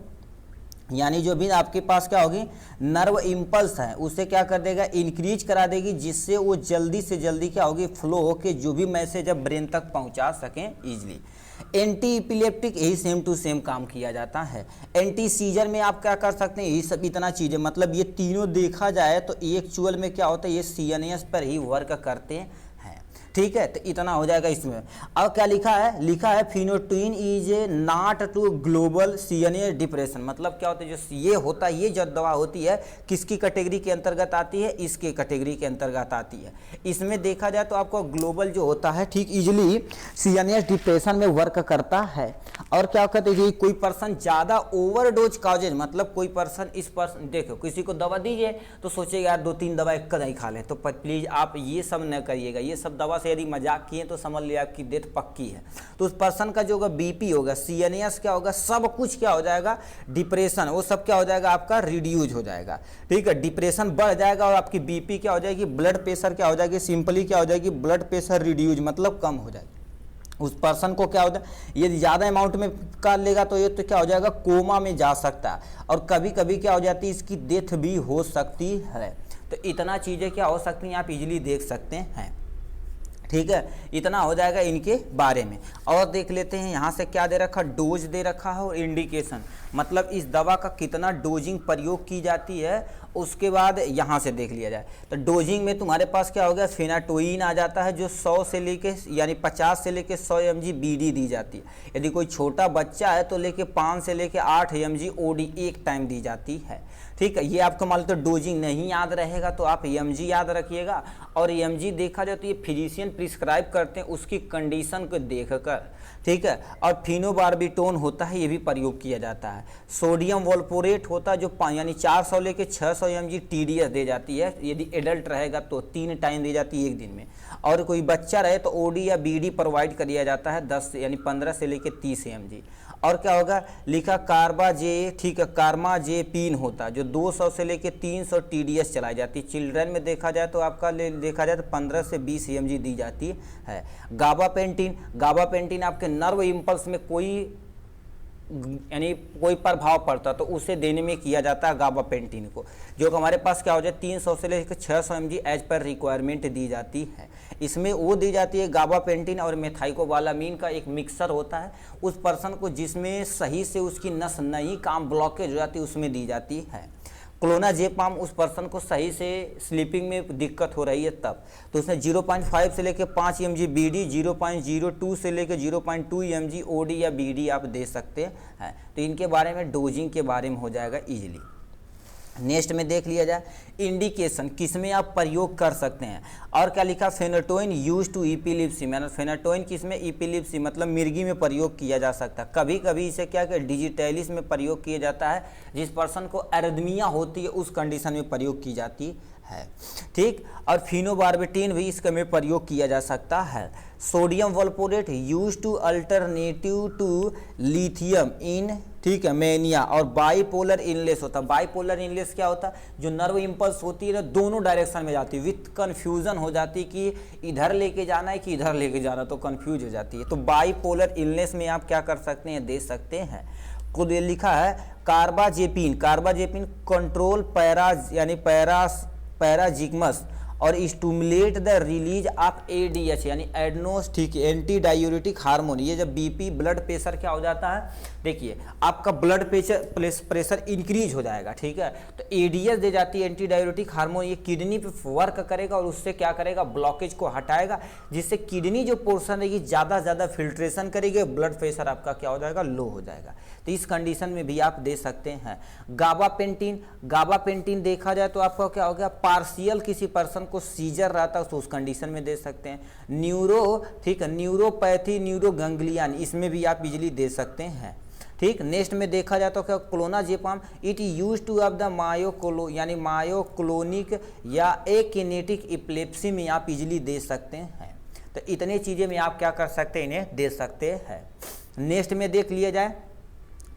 यानी जो भी आपके पास क्या होगी नर्व इंपल्स है उसे क्या कर देगा, इंक्रीज करा देगी, जिससे वो जल्दी से जल्दी क्या होगी, फ्लो होके जो भी मैसेज है ब्रेन तक पहुंचा सकें इजीली। एंटी इपिलेप्टिक यही सेम टू सेम काम किया जाता है। एंटी सीजर में आप क्या कर सकते हैं, यही सब इतना चीज़ें, मतलब ये तीनों देखा जाए तो एक्चुअल में क्या होता है, ये सीएनएस पर ही वर्क करते हैं, ठीक है। तो इतना हो जाएगा इसमें। अब क्या लिखा है phenytoin is a not to global CNS depression, मतलब क्या होता है, जो ये होता है, ये जो दवा होती है किसकी कैटेगरी के अंतर्गत आती है, इसके कैटेगरी के अंतर्गत आती है। इसमें देखा जाए तो आपको ग्लोबल जो होता है, ठीक, इजिली सीएनएस डिप्रेशन में वर्क करता है। और क्या कहते हैं कि कोई पर्सन ज़्यादा ओवरडोज काजेज, मतलब कोई पर्सन देखो किसी को दवा दीजिए तो सोचेगा यार 2-3 दवा एक ही खा लें, तो प्लीज़ आप ये सब न करिएगा। ये सब दवा से यदि मजाक किए तो समझ लिया आपकी डेथ पक्की है। तो उस पर्सन का जो होगा बीपी होगा, सीएनएस क्या होगा, सब कुछ क्या हो जाएगा, डिप्रेशन, वो सब क्या हो जाएगा, आपका रिड्यूज हो जाएगा, ठीक है, डिप्रेशन बढ़ जाएगा, और आपकी बीपी क्या हो जाएगी, ब्लड प्रेशर क्या हो जाएगी, सिंपली क्या हो जाएगी, ब्लड प्रेशर रिड्यूज मतलब कम हो जाएगी। उस पर्सन को क्या होता है, यदि ज़्यादा अमाउंट में कर लेगा तो ये तो क्या हो जाएगा, कोमा में जा सकता है, और कभी कभी क्या हो जाती है, इसकी डेथ भी हो सकती है। तो इतना चीज़ें क्या हो सकती हैं, आप इजीली देख सकते हैं, ठीक है। इतना हो जाएगा इनके बारे में। और देख लेते हैं यहाँ से क्या दे रखा, डोज दे रखा है और इंडिकेशन, मतलब इस दवा का कितना डोजिंग प्रयोग की जाती है, उसके बाद यहाँ से देख लिया जाए। तो डोजिंग में तुम्हारे पास क्या हो गया, फेनाटोइन आ जाता है, जो 100 से लेके यानी 50 से लेके 100 mg बीडी दी जाती है। यदि कोई छोटा बच्चा है तो लेके 5 से लेके 8 mg ओडी एक टाइम दी जाती है, ठीक है। ये आपको मान लो तो डोजिंग नहीं याद रहेगा तो आप mg याद रखिएगा। और mg देखा जाए तो ये फिजिशियन प्रिस्क्राइब करते हैं उसकी कंडीशन को देखकर, ठीक है। और फिनोबार्बिटोन होता है, ये भी प्रयोग किया जाता है। सोडियम वॉल्पोरेट होता है, जो यानी 400 लेके 600 mg TDS दे जाती है, यदि एडल्ट रहेगा तो 3 टाइम दी जाती है एक दिन में, और कोई बच्चा रहे तो ओडी या बीडी प्रोवाइड किया जाता है 10 यानी 15 से लेके 30 mg। और क्या होगा, लिखा कार्बाजे, ठीक है, कार्माजेपिन होता है, जो 200 से लेके 300 TDS चलाई जाती है। चिल्ड्रन में देखा जाए तो आपका देखा जाए तो 15 से 20 mg दी जाती है। गाबापेंटीन आपके नर्व इंपल्स में कोई प्रभाव पड़ता तो उसे देने में किया जाता है गाबापेंटीन को, जो हमारे पास क्या हो जाए 300 से लेकर 600 mg एज पर रिक्वायरमेंट दी जाती है। इसमें वो दी जाती है गाबापेंटीन और मेथाइकोबालामीन का एक मिक्सर होता है, उस पर्सन को जिसमें सही से उसकी नस नहीं काम ब्लॉकेज हो जाती है उसमें दी जाती है। क्लोनाजेपाम उस पर्सन को सही से स्लीपिंग में दिक्कत हो रही है तब, तो उसमें 0.5 से लेकर 5 mg बीडी, 0.02 से लेकर 0.2 mg ओडी या बीडी आप दे सकते हैं। तो इनके बारे में डोजिंग के बारे में हो जाएगा इजीली। नेक्स्ट में देख लिया जाए इंडिकेशन, किसमें आप प्रयोग कर सकते हैं। और क्या लिखा, फेनाटोइन यूज टू इपिलिप्सी, मतलब फेनाटोइन किसमें, इपिलिप्सी मतलब मिर्गी में प्रयोग किया जा सकता है। कभी कभी इसे क्या डिजिटैलिस में प्रयोग किया जाता है, जिस पर्सन को एरिथमिया होती है उस कंडीशन में प्रयोग की जाती है। ठीक, और फिनोबार्बिटइन भी इसके में प्रयोग किया जा सकता है। Sodium valproate use to alternative to lithium in, ठीक है, मैनिया। और बाईपोलर इनलेस होता है। बाईपोलर इनलेस क्या होता है, जो नर्व इंपल्स होती है ना दोनों डायरेक्शन में जाती है, विथ कन्फ्यूजन हो जाती है कि इधर लेके जाना है कि इधर लेके जाना, तो कन्फ्यूज हो जाती है। तो बाईपोलर इलनेस में आप क्या कर सकते हैं, दे सकते हैं। खुद लिखा है कार्बाजेपिन, कार्बाजेपिन कंट्रोल यानी पैराजिगमस और stimulate the release of ADH यानी एडनोस, ठीक है, एंटी डायूरेटिक हार्मोन। ये जब बीपी ब्लड प्रेशर क्या हो जाता है, देखिए आपका ब्लड प्रेशर इंक्रीज हो जाएगा, ठीक है, तो एडीएच दे जाती है एंटी डायूरेटिक हार्मोन। ये किडनी पे वर्क करेगा और उससे क्या करेगा, ब्लॉकेज को हटाएगा, जिससे किडनी जो पोर्शन रहेगी ज़्यादा फिल्ट्रेशन करेगी, ब्लड प्रेशर आपका क्या हो जाएगा, लो हो जाएगा। तो इस कंडीशन में भी आप दे सकते हैं। गाबापेंटिन देखा जाए तो आपका क्या हो गया, पार्शियल किसी पर्सन को सीजर रहता है तो उस कंडीशन में दे सकते हैं। ठीक है, न्यूरोपैथी न्यूरोगैंग्लियन, इसमें भी आप इजीली दे सकते हैं। ठीक, नेक्स्ट में देखा जाए तो क्या, clonazepam it use two of the यानी मायोक्लोनिक या एकिनेटिक एपिलेप्सी में आप इजीली दे सकते हैं। तो इतने चीज़ें में आप क्या कर सकते हैं, इन्हें दे सकते हैं। नेक्स्ट में देख लिया जाए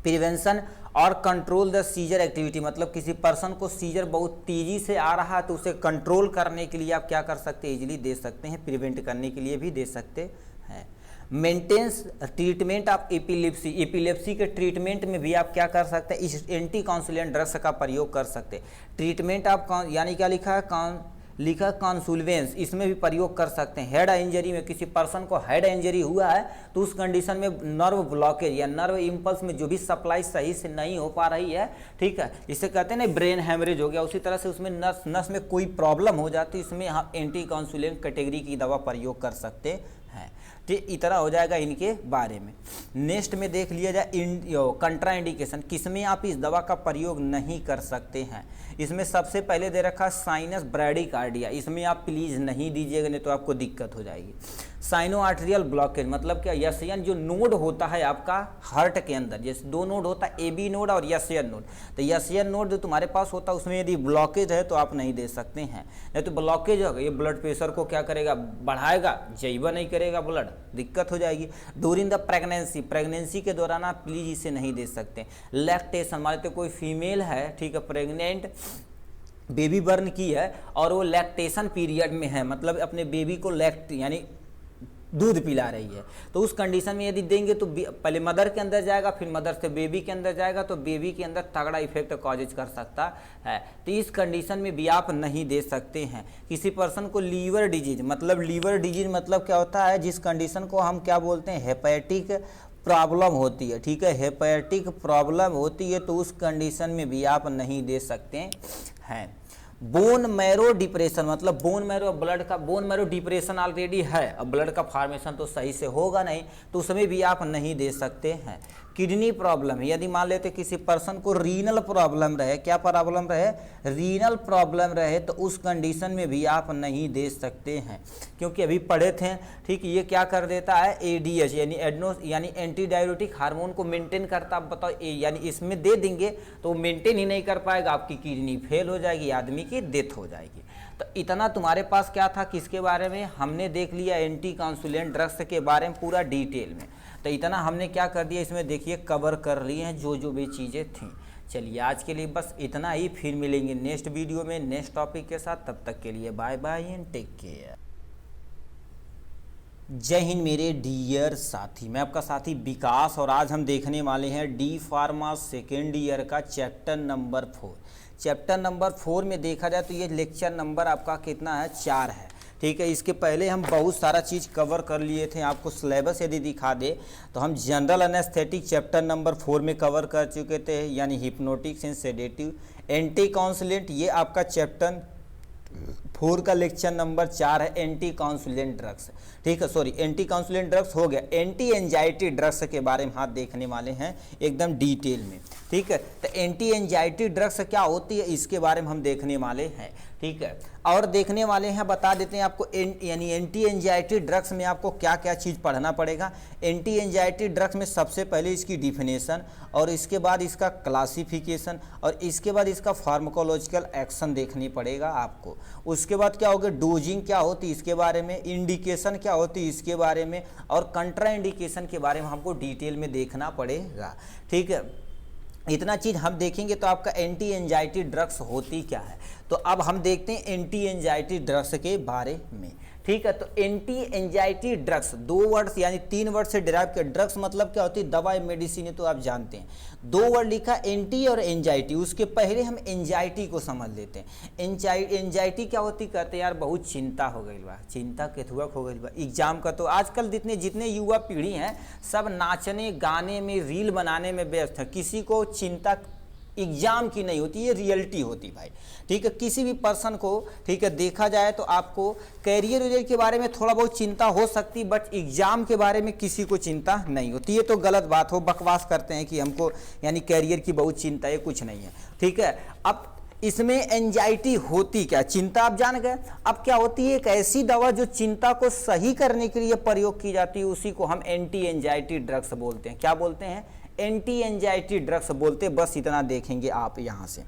प्रिवेंशन और कंट्रोल द सीजर एक्टिविटी, मतलब किसी पर्सन को सीजर बहुत तेजी से आ रहा है तो उसे कंट्रोल करने के लिए आप क्या कर सकते हैं, इजीली दे सकते हैं, प्रिवेंट करने के लिए भी दे सकते हैं। Maintenance treatment of epilepsy, epilepsy के ट्रीटमेंट में भी आप क्या कर सकते हैं, इस एंटी काउंसुलेंट ड्रग्स का प्रयोग कर सकते हैं। ट्रीटमेंट ऑफ यानी क्या लिखा है, कॉन्सुलवेंस, इसमें भी प्रयोग कर सकते हैं। हेड इंजरी में किसी पर्सन को हेड इंजरी हुआ है तो उस कंडीशन में नर्व ब्लॉकेज या नर्व इंपल्स में जो भी सप्लाई सही से नहीं हो पा रही है, ठीक है, इसे कहते हैं ना ब्रेन हैमरेज हो गया, उसी तरह से उसमें नस में कोई प्रॉब्लम हो जाती है, इसमें हम एंटी काउंसुलेंट कैटेगरी की दवा प्रयोग कर सकते हैं। ठीक, इतना हो जाएगा इनके बारे में। नेक्स्ट में देख लिया जाए कंट्रा इंडिकेशन, किसमें आप इस दवा का प्रयोग नहीं कर सकते हैं। इसमें सबसे पहले दे रखा साइनस ब्रैडिकार्डिया, इसमें आप प्लीज़ नहीं दीजिएगा, नहीं तो आपको दिक्कत हो जाएगी। साइनो आर्टेरियल ब्लॉकेज, मतलब क्या, यशयन जो नोड होता है आपका हार्ट के अंदर, जैसे दो नोड होता है, एबी नोड और यशयन नोड, तो यशयन नोड जो तुम्हारे पास होता है उसमें यदि ब्लॉकेज है तो आप नहीं दे सकते हैं। नहीं तो ब्लॉकेज होगा, ये ब्लड प्रेशर को क्या करेगा, बढ़ाएगा, जैबा नहीं करेगा ब्लड, दिक्कत हो जाएगी। ड्यूरिंग द प्रेगनेंसी के दौरान आप प्लीज इसे नहीं दे सकते। लैक्टेशन, मान लेते कोई फीमेल है, ठीक है, प्रेग्नेंट बेबी बर्न की है और वो लैक्टेशन पीरियड में है, मतलब अपने बेबी को यानी दूध पिला रही है, तो उस कंडीशन में यदि देंगे तो पहले मदर के अंदर जाएगा, फिर मदर से बेबी के अंदर जाएगा, तो बेबी के अंदर तगड़ा इफेक्ट कॉजेज कर सकता है। तो इस कंडीशन में भी आप नहीं दे सकते हैं। किसी पर्सन को लीवर डिजीज, मतलब लीवर डिजीज मतलब क्या होता है, जिस कंडीशन को हम क्या बोलते हैं, हेपेटिक प्रॉब्लम होती है, ठीक है, हेपेटिक प्रॉब्लम होती है, तो उस कंडीशन में भी आप नहीं दे सकते हैं। बोन मैरो डिप्रेशन, मतलब बोन मैरो डिप्रेशन ऑलरेडी है, अब ब्लड का फॉर्मेशन तो सही से होगा नहीं, तो उसमें भी आप नहीं दे सकते हैं। किडनी प्रॉब्लम, यदि मान लेते किसी पर्सन को रीनल प्रॉब्लम रहे, क्या प्रॉब्लम रहे, रीनल प्रॉब्लम रहे, तो उस कंडीशन में भी आप नहीं दे सकते हैं, क्योंकि अभी पढ़े थे, ठीक, ये क्या कर देता है, एडीएच यानी एंटी डायरेटिक हार्मोन को मेंटेन करता। आप बताओ, यानी इसमें दे देंगे तो मेंटेन ही नहीं कर पाएगा, आपकी किडनी फेल हो जाएगी, आदमी की डेथ हो जाएगी। तो इतना तुम्हारे पास क्या था, किसके बारे में हमने देख लिया, एंटी काउंसुलेंट ड्रग्स के बारे में पूरा डिटेल में। तो इतना हमने क्या कर दिया, इसमें देखिए कवर कर लिए हैं जो भी चीज़ें थीं। चलिए आज के लिए बस इतना ही, फिर मिलेंगे नेक्स्ट वीडियो में नेक्स्ट टॉपिक के साथ। तब तक के लिए bye bye and take care. जय हिंद मेरे डियर साथी, मैं आपका साथी विकास, और आज हम देखने वाले हैं डी फार्मा सेकेंड ईयर का चैप्टर नंबर 4। चैप्टर नंबर 4 में देखा जाए तो ये लेक्चर नंबर आपका कितना है, 4 है, ठीक है। इसके पहले हम बहुत सारा चीज़ कवर कर लिए थे। आपको सिलेबस यदि दिखा दे तो हम जनरल एनेस्थेटिक चैप्टर नंबर 4 में कवर कर चुके थे, यानी हिप्नोटिक्स एंड सेडेटिव, एंटी काउंसुलेंट, ये आपका चैप्टर 4 का लेक्चर नंबर 4 है, एंटी काउंसुलेंट ड्रग्स, ठीक है, सॉरी एंटी काउंसुलेंट ड्रग्स हो गया। एंटी एंजाइटी ड्रग्स के बारे में हाथ देखने वाले हैं एकदम डिटेल में, ठीक है। तो एंटी एंजाइटी ड्रग्स क्या होती है इसके बारे में हम देखने वाले हैं, ठीक है। और देखने वाले हैं, बता देते हैं आपको यानी एंटी एंजाइटी ड्रग्स में आपको क्या क्या चीज़ पढ़ना पड़ेगा। एंटी एंजाइटी ड्रग्स में सबसे पहले इसकी डिफिनेशन, और इसके बाद इसका क्लासिफिकेशन, और इसके बाद इसका फार्माकोलॉजिकल एक्शन देखनी पड़ेगा आपको। उसके बाद क्या होगा, डोजिंग क्या होती है इसके बारे में, इंडिकेशन क्या होती है इसके बारे में, और कंट्रा इंडिकेशन के बारे में हमको डिटेल में देखना पड़ेगा। ठीक है, इतना चीज़ हम देखेंगे तो आपका एंटी एंजाइटी ड्रग्स होती क्या है। तो अब हम देखते हैं एंटी एंजाइटी ड्रग्स के बारे में। ठीक है, तो एंटी एंजाइटी ड्रग्स 2 वर्ड्स यानी 3 वर्ड से डिराइव किया। ड्रग्स मतलब क्या होती है, दवाई मेडिसिन, तो आप जानते हैं। 2 वर्ड लिखा, एंटी और एंजाइटी। उसके पहले हम एंजाइटी को समझ लेते हैं। एंजाइटी क्या होती, कहते हैं यार बहुत चिंता हो गई बा, चिंता केथुआ हो गई बा एग्जाम का। तो आजकल जितने युवा पीढ़ी हैं सब नाचने गाने में, रील बनाने में व्यस्त है। किसी को चिंता एग्जाम की नहीं होती, ये रियलिटी होती भाई। ठीक है, किसी भी पर्सन को, ठीक है, देखा जाए तो आपको कैरियर के बारे में थोड़ा बहुत चिंता हो सकती, बट एग्जाम के बारे में किसी को चिंता नहीं होती। ये तो गलत बात हो, बकवास करते हैं कि हमको यानी कैरियर की बहुत चिंता है, कुछ नहीं है। ठीक है, अब इसमें एंजाइटी होती क्या, चिंता आप जान गए। अब क्या होती है, एक ऐसी दवा जो चिंता को सही करने के लिए प्रयोग की जाती है, उसी को हम एंटी एंजाइटी ड्रग्स बोलते हैं। क्या बोलते हैं, एंटी एंजाइटी ड्रग्स बोलते। बस इतना देखेंगे आप यहाँ से।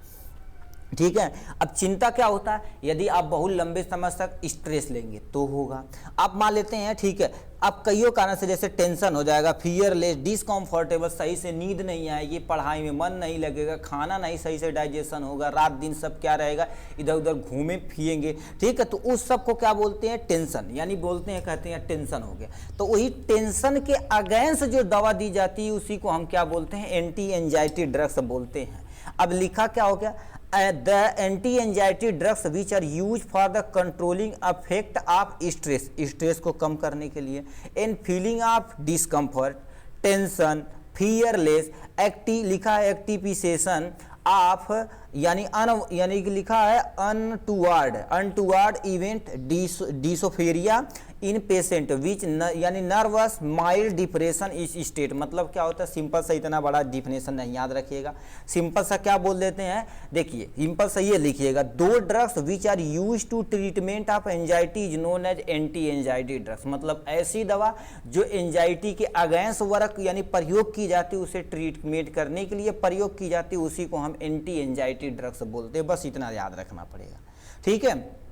ठीक है, अब चिंता क्या होता है, यदि आप बहुत लंबे समय तक स्ट्रेस लेंगे तो होगा। आप मान लेते हैं, ठीक है, अब कईयों कारण से जैसे टेंशन हो जाएगा, फियरलेस, डिसकंफर्टेबल, सही से नींद नहीं आएगी, पढ़ाई में मन नहीं लगेगा, खाना नहीं सही से डाइजेशन होगा, रात दिन सब क्या रहेगा, इधर उधर घूमे फिरेंगे। ठीक है, तो उस सब को क्या बोलते हैं, टेंशन, यानी बोलते हैं, कहते हैं टेंशन हो गया। तो वही टेंशन के अगेंस्ट जो दवा दी जाती है उसी को हम क्या बोलते हैं, एंटी एंजाइटी ड्रग्स बोलते हैं। अब लिखा क्या हो गया, the anti-anxiety drugs which are used for the controlling effect of stress को कम करने के लिए, and feeling of discomfort, tension, fearless, लिखा है एक्टिविसेशन ऑफ, यानी कि लिखा है untoward event dysphoria in patient which यानी nervous mild depression is state. मतलब क्या होता है, सिंपल सा, इतना बड़ा डिफिनेशन नहीं याद रखिएगा, सिंपल सा क्या बोल देते हैं, देखिए सिंपल सा ये लिखिएगा, 2 drugs which are use to treatment of anxiety is known as anti anxiety drugs. मतलब ऐसी दवा जो एंजाइटी के अगेंस्ट वर्क यानी प्रयोग की जाती है, उसे ट्रीटमेंट करने के लिए प्रयोग की जाती है, उसी को हम एंटी एंजाइटी ड्रग्स बोलते हैं। बस इतना याद रखना पड़ेगा। ठीक है,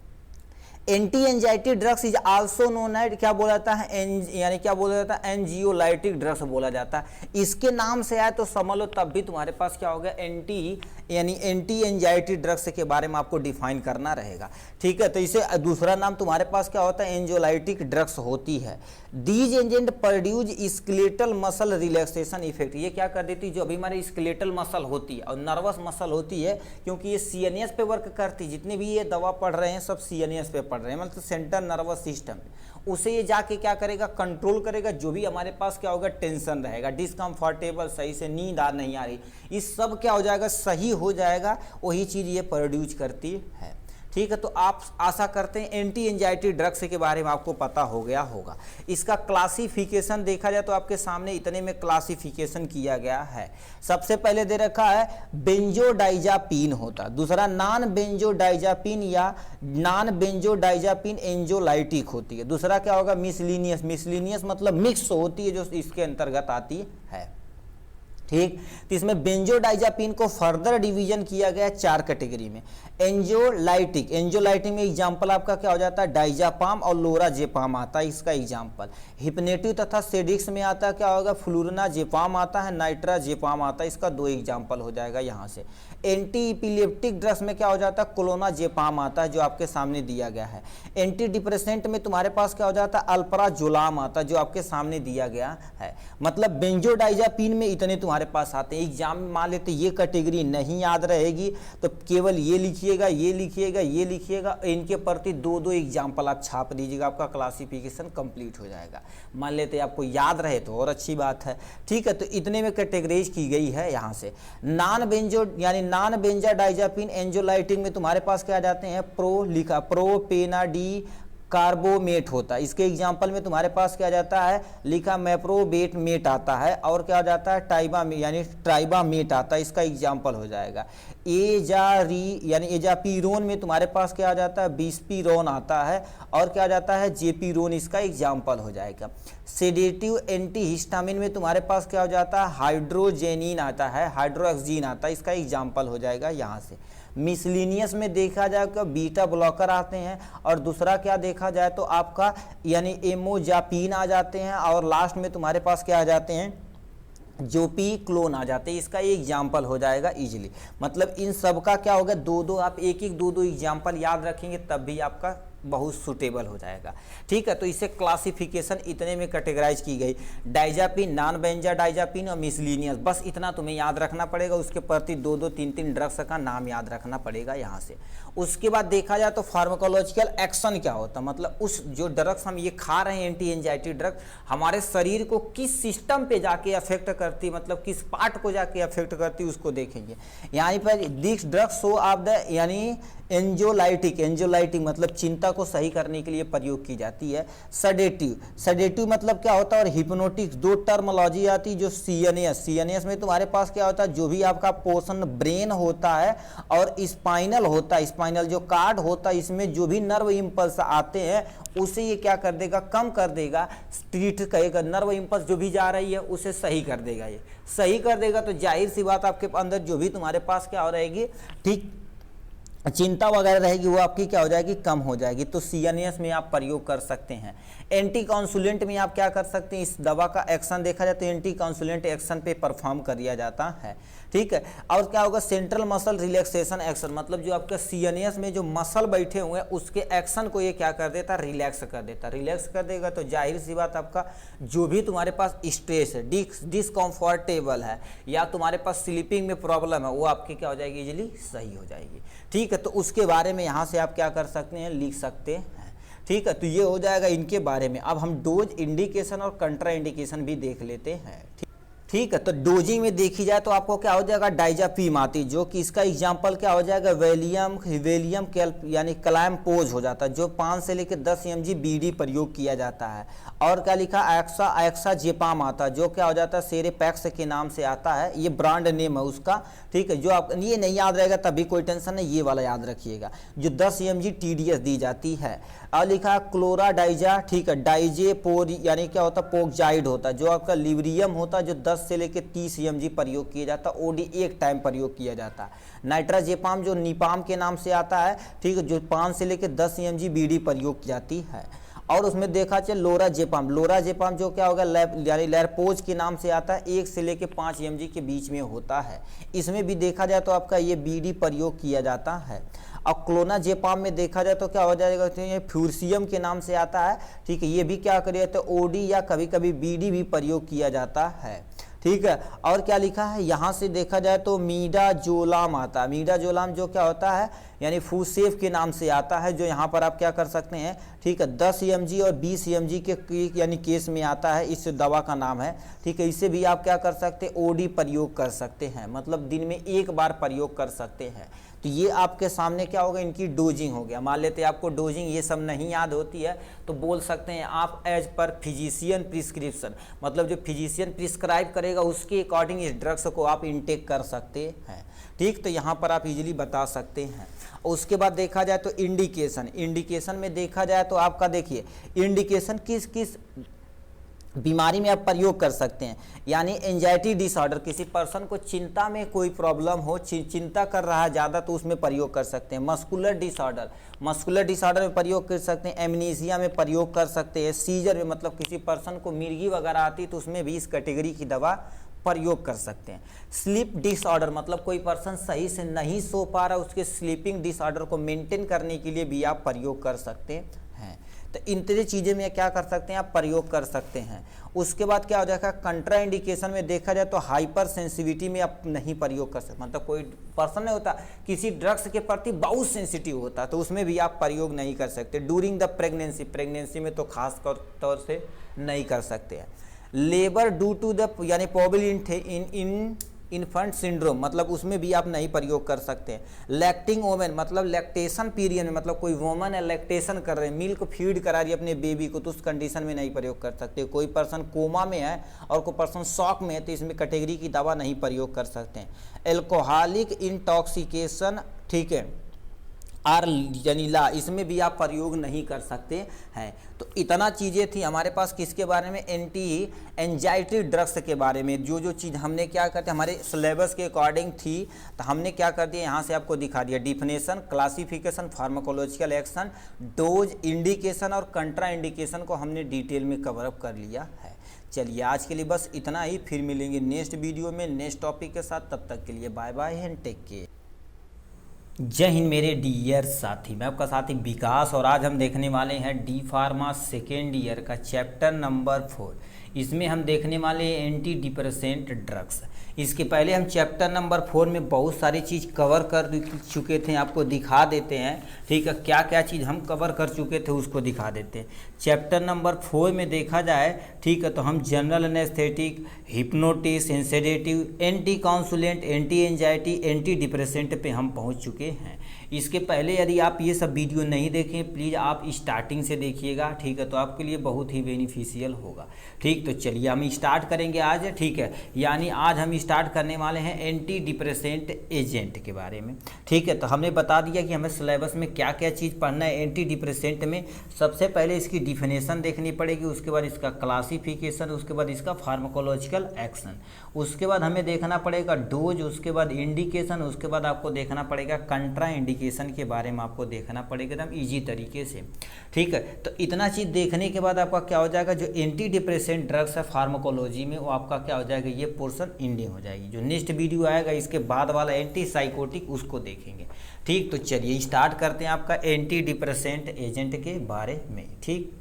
anti anxiety drugs is also known as, क्या बोला जाता है, यानी क्या बोला जाता है, एंजियोलाइटिक ड्रग्स बोला जाता है। इसके नाम से आए तो समझ लो, तब भी तुम्हारे पास क्या होगा, एंटी एंजाइटी ड्रग्स के बारे में आपको डिफाइन करना रहेगा। ठीक है, तो इसे दूसरा नाम तुम्हारे पास क्या होता है, एंजियोलाइटिक ड्रग्स होती है। These agent produce skeletal muscle relaxation effect. ये क्या कर देती है, जो अभी हमारी स्केलेटल मसल होती है और नर्वस मसल होती है, क्योंकि ये सीएनएस पे वर्क करती है, जितने भी ये दवा पढ़ रहे हैं सब सीएनएस पे पढ़ रहे हैं, मतलब सेंट्रल नर्वस सिस्टम, उसे ये जाके क्या करेगा, कंट्रोल करेगा। जो भी हमारे पास क्या होगा, टेंशन रहेगा, डिसकंफर्टेबल, सही से नींद आ नहीं आ रही, इस सब क्या हो जाएगा, सही हो जाएगा, वही चीज़ ये प्रोड्यूस करती है। ठीक है, तो आप आशा करते हैं एंटी एंजाइटी ड्रग्स के बारे में आपको पता हो गया होगा। इसका क्लासिफिकेशन देखा जाए तो आपके सामने इतने में क्लासिफिकेशन किया गया है। सबसे पहले दे रखा है बेंजोडाइजापीन होता, दूसरा नॉन बेंजोडाइजापीन या नॉन बेंजोडाइजापीन एंजोलाइटिक होती है, दूसरा क्या होगा, मिसलिनियस मतलब मिक्स होती है, जो इसके अंतर्गत आती है। ठीक, तो इसमें बेंजोडाइजापीन को फर्दर डिवीजन किया गया 4 कैटेगरी में। एंजियोलाइटिक में एग्जाम्पल आपका क्या हो जाता है, डाइजापाम और लोराजेपाम आता है इसका एग्जाम्पल। हिप्नेटिव तथा सेडिक्स में आता है क्या होगा, फ्लूरनाजेपाम आता है, नाइट्राजेपाम आता है, इसका 2 एग्जाम्पल हो जाएगा यहाँ से। एंटी इपिलेप्टिक ड्रग्स में क्या हो जाता है, क्लोनाजेपाम आता है, जो आपके सामने दिया गया है। एंटी डिप्रेसेंट में तुम्हारे पास क्या हो जाता है, अल्प्राजोलाम आता है, जो आपके सामने दिया गया है। मतलब बेंजोडाइजापीन में इतने तुम्हारे पास आते हैं। एग्जाम में मान लेते ये कैटेगरी नहीं याद रहेगी तो केवल ये लिखिएगा, ये लिखिएगा, ये लिखिएगा, इनके प्रति 2-2 एग्जाम्पल आप छाप दीजिएगा, आपका क्लासिफिकेशन कंप्लीट हो जाएगा। मान लेते आपको याद रहे तो और अच्छी बात है। ठीक है, तो इतने में कैटेगराइज की गई है यहाँ से। नॉन बेंजाडाइजापीन एंजोलाइटिक में तुम्हारे पास क्या जाते हैं, प्रोपेनाडी कार्बोमेट होता है। इसके एग्जाम्पल में तुम्हारे पास क्या जाता है, लिखा मैप्रोबेट मेट आता है, और क्या जाता है टाइबामेट यानी ट्राइबामेट आता है, इसका एग्जाम्पल हो जाएगा। एजारी यानी एजापीरोन में तुम्हारे पास क्या आ जाता है, बिस्पीरोन आता है, और क्या जाता है जेपीरोन, इसका एग्जाम्पल हो जाएगा। सेडेटिव एंटीहिस्टामिन में तुम्हारे पास क्या हो जाता है, हाइड्रोजेनिन आता है, हाइड्रोक्सिन आता है, इसका एग्जाम्पल हो जाएगा यहाँ से। मिसलिनियस में देखा जाए तो बीटा ब्लॉकर आते हैं, और दूसरा क्या देखा जाए तो आपका यानी एमोजापिन आ जाते हैं, और लास्ट में तुम्हारे पास क्या आ जाते हैं, जोपी क्लोन आ जाते हैं, इसका एग्जाम्पल हो जाएगा इजीली। मतलब इन सब का क्या होगा, दो आप एक दो एग्जाम्पल याद रखेंगे तब भी आपका बहुत सुटेबल हो जाएगा। ठीक है, तो इसे क्लासिफिकेशन इतने में कैटेगराइज की गई, डाइजापिन, नॉन बेंजा डाइजापिन और मिसलिनियस, बस इतना तुम्हें याद रखना पड़ेगा। उसके प्रति दो तीन ड्रग्स का नाम याद रखना पड़ेगा यहाँ से। उसके बाद देखा जाए तो फार्माकोलॉजिकल एक्शन क्या होता है, मतलब उस जो ड्रग्स हम ये खा रहे हैं एंटी एंजाइटी ड्रग, हमारे शरीर को किस सिस्टम पे जाके अफेक्ट करती, मतलब किस पार्ट को जाके अफेक्ट करती, उसको देखेंगे। यहाँ पर this drug show off the यानी एंजाइटी मतलब चिंता को सही करने के लिए प्रयोग की जाती है। सडेटिव मतलब क्या होता है, और हिप्नोटिक दो टर्मोलॉजी आती है। जो सीएनएस में तुम्हारे पास क्या होता है, जो भी आपका पोर्शन ब्रेन होता है और स्पाइनल होता है, स्पाइनल जो कार्ड होता है, इसमें जो भी नर्व इंपल्स आते हैं उसे ये क्या कर देगा, कम कर देगा, ट्रीट करेगा। नर्व इंपल्स जो भी जा रही है उसे सही कर देगा। ये सही कर देगा तो जाहिर सी बात आपके अंदर जो भी तुम्हारे पास क्या हो रहेगी, ठीक चिंता वगैरह रहेगी, वो आपकी क्या हो जाएगी, कम हो जाएगी। तो सीएनएस में आप प्रयोग कर सकते हैं। एंटी काउंसुलेंट में आप क्या कर सकते हैं, इस दवा का एक्शन देखा जाए तो एंटी काउंसुलेंट एक्शन पे परफॉर्म किया जाता है। ठीक है, और क्या होगा, सेंट्रल मसल रिलैक्सेशन एक्शन, मतलब जो आपका सीएनएस में जो मसल बैठे हुए हैं उसके एक्शन को ये क्या कर देता, रिलैक्स कर देता। रिलैक्स कर देगा तो जाहिर सी बात आपका जो भी तुम्हारे पास स्ट्रेस है, डिसकंफर्टेबल है, या तुम्हारे पास स्लीपिंग में प्रॉब्लम है, वो आपकी क्या हो जाएगी, इजीली सही हो जाएगी। ठीक है, तो उसके बारे में यहाँ से आप क्या कर सकते हैं, लिख सकते हैं। ठीक है, तो ये हो जाएगा इनके बारे में। अब हम डोज इंडिकेशन और कंट्रा इंडिकेशन भी देख लेते हैं। ठीक है, तो डोजिंग में देखी जाए तो आपको क्या हो जाएगा, डाइजापीम आती, जो कि इसका एग्जांपल क्या हो जाएगा, वेलियम यानी क्लैम्पोज हो जाता है, जो 5 से लेकर 10 mg बीडी प्रयोग किया जाता है। और क्या लिखा, एक्साजेपाम आता है, जो क्या हो जाता है, सेरेपैक्स के नाम से आता है, ये ब्रांड नेम है उसका। ठीक है, जो आप ये नहीं याद रहेगा तभी कोई टेंशन नहीं, ये वाला याद रखिएगा, जो 10 mg TDS दी जाती है। और लिखा क्लोराडाइजा, ठीक है, डाइजेपोर यानी क्या होता है, पोक्जाइड होता है, जो आपका लिब्रियम होता है, जो 10 से लेकर 30 mg प्रयोग किया जाता है। ओडी एक टाइम प्रयोग किया जाता है। नाइट्राजेपाम जो निपाम के नाम से आता है, ठीक है, जो 5 से लेकर 10 mg बीडी प्रयोग की जाती है। और उसमें देखा जाए लोराजेपाम जो क्या होगा, यानी लैरपोज के नाम से आता है, 1 से लेकर 5 mg के बीच में होता है। इसमें भी देखा जाए तो आपका ये बीडी प्रयोग किया जाता है। और क्लोनाजेपाम में देखा जाए तो क्या हो जाएगा, तो ये फ्यूरसियम के नाम से आता है। ठीक है, ये भी क्या करिए तो ओडी या कभी कभी बीडी भी प्रयोग किया जाता है। ठीक है, और क्या लिखा है, यहाँ से देखा जाए तो मीडाजोलाम आता है। मीडाजोलाम जो क्या होता है, यानी फूसेफ के नाम से आता है, जो यहाँ पर आप क्या कर सकते हैं, ठीक है, 10 mg और 20 mg के यानी केस में आता है, इस दवा का नाम है। ठीक है, इसे भी आप क्या कर सकते हैं, ओडी प्रयोग कर सकते हैं, मतलब दिन में एक बार प्रयोग कर सकते हैं। तो ये आपके सामने क्या होगा, इनकी डोजिंग हो गया। मान लेते हैं आपको डोजिंग ये सब नहीं याद होती है तो बोल सकते हैं आप एज पर फिजिशियन प्रिस्क्रिप्शन, मतलब जो फिजिशियन प्रिस्क्राइब करेगा उसके अकॉर्डिंग इस ड्रग्स को आप इनटेक कर सकते हैं। ठीक, तो यहाँ पर आप इजीली बता सकते हैं। उसके बाद देखा जाए तो इंडिकेशन में देखा जाए तो आपका देखिए इंडिकेशन किस किस बीमारी में आप प्रयोग कर सकते हैं, यानी एंजाइटी डिसऑर्डर, किसी पर्सन को चिंता में कोई प्रॉब्लम हो, चिंता कर रहा है ज़्यादा, तो उसमें प्रयोग कर सकते हैं। मस्कुलर डिसऑर्डर में प्रयोग कर सकते हैं। एमनीसिया में प्रयोग कर सकते हैं। सीजर में, मतलब किसी पर्सन को मिर्गी वगैरह आती तो उसमें भी इस कैटेगरी की दवा प्रयोग कर सकते हैं। स्लीप डिसऑर्डर, मतलब कोई पर्सन सही से नहीं सो पा रहा, उसके स्लीपिंग डिसऑर्डर को मेंटेन करने के लिए भी आप प्रयोग कर सकते हैं। तो इन तरह चीज़ें में क्या कर सकते हैं, आप प्रयोग कर सकते हैं। उसके बाद क्या हो जाएगा, कंट्रा इंडिकेशन में देखा जाए तो हाइपर सेंसिटिविटी में आप नहीं प्रयोग कर सकते, मतलब कोई पर्सन नहीं होता किसी ड्रग्स के प्रति बहुत सेंसिटिव होता, तो उसमें भी आप प्रयोग नहीं कर सकते। ड्यूरिंग द प्रेगनेंसी में तो खास तौर से नहीं कर सकते हैं। लेबर ड्यू टू द यानी इन्फेंट सिंड्रोम मतलब उसमें भी आप नहीं प्रयोग कर सकते हैं। लैक्टिंग वोमेन मतलब लैक्टेशन पीरियड में, मतलब कोई वोमन है लैक्टेशन कर रहे हैं, मिल्क फीड करा रही है अपने बेबी को, तो उस कंडीशन में नहीं प्रयोग कर सकते। कोई पर्सन कोमा में है और कोई पर्सन शॉक में है तो इसमें कैटेगरी की दवा नहीं प्रयोग कर सकते हैं। एल्कोहलिक इंटॉक्सिकेशन, ठीक है, आर यानी ला, इसमें भी आप प्रयोग नहीं कर सकते हैं। तो इतना चीज़ें थी हमारे पास किसके बारे में, एंटी एंजाइटी ड्रग्स के बारे में। जो जो चीज़ हमने क्या करते हमारे सिलेबस के अकॉर्डिंग थी तो हमने क्या कर दिया, यहाँ से आपको दिखा दिया। Definition, classification, pharmacological action, dose, indication और कंट्रा इंडिकेशन को हमने डिटेल में कवर अप कर लिया है। चलिए आज के लिए बस इतना ही, फिर मिलेंगे नेक्स्ट वीडियो में नेक्स्ट टॉपिक के साथ। तब तक के लिए bye bye and take care. जय हिंद मेरे डियर साथी, मैं आपका साथी विकास और आज हम देखने वाले हैं डी फार्मा सेकेंड ईयर का चैप्टर नंबर 4। इसमें हम देखने वाले हैं एंटी डिप्रेसेंट ड्रग्स। इसके पहले हम चैप्टर नंबर 4 में बहुत सारी चीज़ कवर कर चुके थे, आपको दिखा देते हैं, ठीक है, क्या क्या चीज़ हम कवर कर चुके थे उसको दिखा देते हैं। चैप्टर नंबर 4 में देखा जाए, ठीक है, तो हम general anaesthetic, hypnotics, sedative, anti convulsant, anti anxiety, anti depressant पे हम पहुंच चुके हैं। इसके पहले यदि आप ये सब वीडियो नहीं देखें प्लीज़ आप स्टार्टिंग से देखिएगा, ठीक है, तो आपके लिए बहुत ही बेनिफिशियल होगा। ठीक, तो चलिए हम स्टार्ट करेंगे आज, ठीक है, यानी आज हम स्टार्ट करने वाले हैं एंटी डिप्रेसेंट एजेंट के बारे में। ठीक है, तो हमने बता दिया कि हमें सिलेबस में क्या क्या चीज़ पढ़ना है एंटी डिप्रेसेंट में। सबसे पहले इसकी डिफिनेशन देखनी पड़ेगी, उसके बाद इसका क्लासिफिकेशन, उसके बाद इसका फार्माकोलॉजिकल एक्शन, उसके बाद हमें देखना पड़ेगा डोज, उसके बाद इंडिकेशन, उसके बाद आपको देखना पड़ेगा कंट्रा इंडिकेशन के बारे में आपको देखना पड़ेगा एकदम ईजी तरीके से। ठीक है, तो इतना चीज़ देखने के बाद आपका क्या हो जाएगा, जो एंटी डिप्रेसेंट ड्रग्स है फार्माकोलॉजी में वो आपका क्या हो जाएगा, ये पोर्शन एंडिंग हो जाएगी। जो नेक्स्ट वीडियो आएगा इसके बाद वाला एंटी साइकोटिक उसको देखेंगे। ठीक, तो चलिए स्टार्ट करते हैं आपका एंटी डिप्रेसेंट एजेंट के बारे में। ठीक,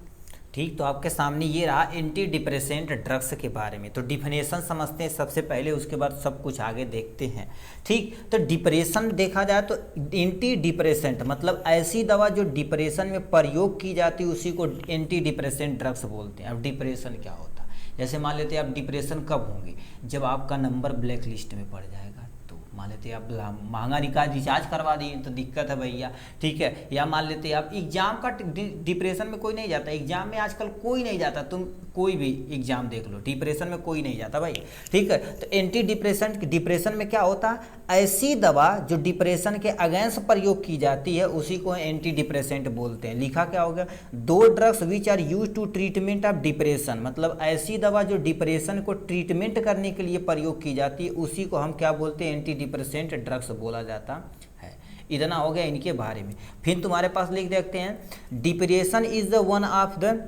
तो आपके सामने ये रहा एंटी डिप्रेसेंट ड्रग्स के बारे में। तो डिफिनेशन समझते हैं सबसे पहले, उसके बाद सब कुछ आगे देखते हैं। ठीक, तो डिप्रेशन देखा जाए तो एंटी डिप्रेसेंट मतलब ऐसी दवा जो डिप्रेशन में प्रयोग की जाती है उसी को एंटी डिप्रेसेंट ड्रग्स बोलते हैं। अब डिप्रेशन क्या होता है, जैसे मान लेते हैं आप डिप्रेशन कब होंगे, जब आपका नंबर ब्लैक लिस्ट में पड़ जाएगा। मान लेते हैं आप महंगा रिचार्ज करवा दिए तो दिक्कत है भैया, ठीक है, या मान लेते हैं आप एग्जाम का डिप्रेशन में कोई नहीं जाता, एग्जाम में आजकल कोई नहीं जाता, तुम कोई भी एग्जाम देख लो डिप्रेशन में कोई नहीं जाता भाई। ठीक है, तो एंटी डिप्रेशन में क्या होता है, ऐसी दवा जो डिप्रेशन के अगेंस्ट प्रयोग की जाती है उसी को एंटी डिप्रेसेंट बोलते हैं। लिखा क्या हो गया, दो drugs which are use to treatment of depression, मतलब ऐसी दवा जो डिप्रेशन को ट्रीटमेंट करने के लिए प्रयोग की जाती है उसी को हम क्या बोलते हैं, एंटी डिप्रेसेंट ड्रग्स बोला जाता है। इतना हो गया इनके बारे में। फिर तुम्हारे पास लिख देखते हैं, depression is the one of the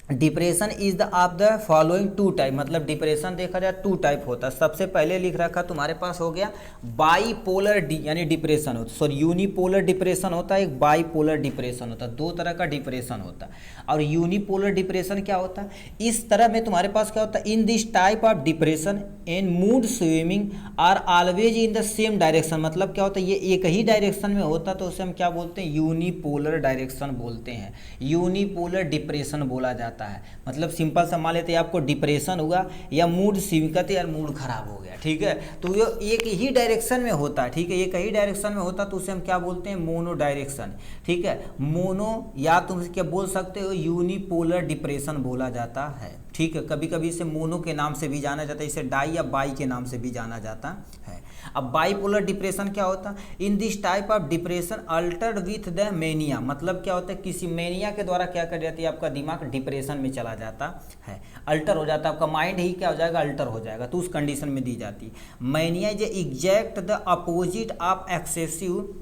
depression is the of the following two type, मतलब डिप्रेशन देखा जाए टू टाइप होता है। सबसे पहले लिख रखा तुम्हारे पास हो गया बाईपोलर यानी डिप्रेशन होता है, सॉरी यूनिपोलर डिप्रेशन होता है, एक बाईपोलर डिप्रेशन होता है, दो तरह का डिप्रेशन होता है। और यूनिपोलर डिप्रेशन क्या होता है, इस तरह में तुम्हारे पास क्या होता है, in this type of depression and mood swimming are always in the same direction, मतलब क्या होता है, ये एक ही डायरेक्शन में होता है तो उसे हम क्या बोलते हैं, यूनिपोलर डायरेक्शन बोलते हैं, यूनिपोलर डिप्रेशन बोला जाता है। मतलब सिंपल सा मान लेते हैं आपको डिप्रेशन हुआ या मूड स्विंग करते यार मूड खराब हो गया, ठीक है, तो ये एक ही डायरेक्शन में होता है। ठीक है, एक ही डायरेक्शन में होता है तो उसे हम क्या बोलते हैं, मोनो डायरेक्शन। ठीक है, मोनो या तुम क्या बोल सकते हो, यूनिपोलर डिप्रेशन बोला जाता है। ठीक है, कभी कभी इसे मोनो के नाम से भी जाना जाता है, इसे डाई या बाई के नाम से भी जाना जाता है। अब बाईपोलर डिप्रेशन क्या होता है, in this type of depression Altered with the mania, मतलब क्या होता है, किसी मेनिया के द्वारा क्या कर जाती है, आपका दिमाग डिप्रेशन में चला जाता है, अल्टर हो जाता है, आपका माइंड ही क्या हो जाएगा, अल्टर हो जाएगा, तो उस कंडीशन में दी जाती है। Mania is exact the opposite of excessive,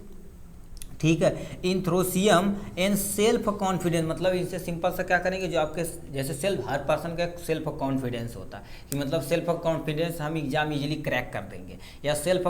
ठीक है, इंथ्रोसियम एंड सेल्फ कॉन्फिडेंस, मतलब इनसे सिंपल सा क्या करेंगे, जो आपके जैसे हर पर्सन का सेल्फ कॉन्फिडेंस होता है कि मतलब सेल्फ कॉन्फिडेंस हम एग्जाम इजीली क्रैक कर देंगे, या सेल्फ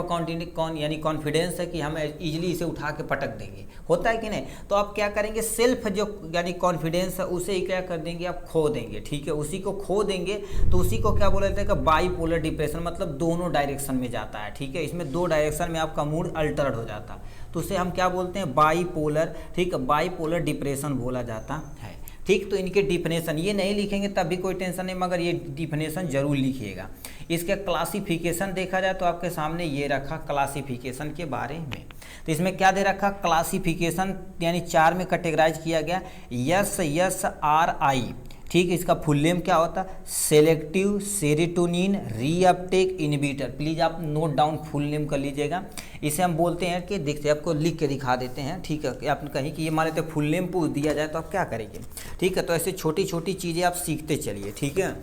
यानी कॉन्फिडेंस है कि हम इजीली इसे उठा के पटक देंगे, होता है कि नहीं, तो आप क्या करेंगे, सेल्फ जो यानी कॉन्फिडेंस है उसे ही क्या कर देंगे, आप खो देंगे। ठीक है, उसी को खो देंगे तो उसी को क्या बोला जाता है, बाईपोलर डिप्रेशन, मतलब दोनों डायरेक्शन में जाता है। ठीक है, इसमें दो डायरेक्शन में आपका मूड अल्टर्ड हो जाता है तो उसे हम क्या बोलते हैं, बाईपोलर। ठीक है, बाईपोलर डिप्रेशन बोला जाता है। ठीक, तो इनके डिफिनेशन ये नहीं लिखेंगे तब भी कोई टेंशन नहीं, मगर ये डिफिनेशन जरूर लिखिएगा। इसके क्लासिफिकेशन देखा जाए तो आपके सामने ये रखा क्लासिफिकेशन के बारे में। तो इसमें क्या दे रखा, क्लासिफिकेशन यानी 4 में कैटेगराइज किया गया, SSRI, ठीक है। इसका फुल नेम क्या होता है, selective serotonin reuptake inhibitor. Please आप नोट डाउन फुल नेम कर लीजिएगा। इसे हम बोलते हैं कि देखते आपको लिख के दिखा देते हैं, ठीक है। कि आपने कहीं कि ये मान लेते फुल नेम पूछ दिया जाए तो आप क्या करेंगे, ठीक है। तो ऐसे छोटी छोटी चीज़ें आप सीखते चलिए, ठीक है।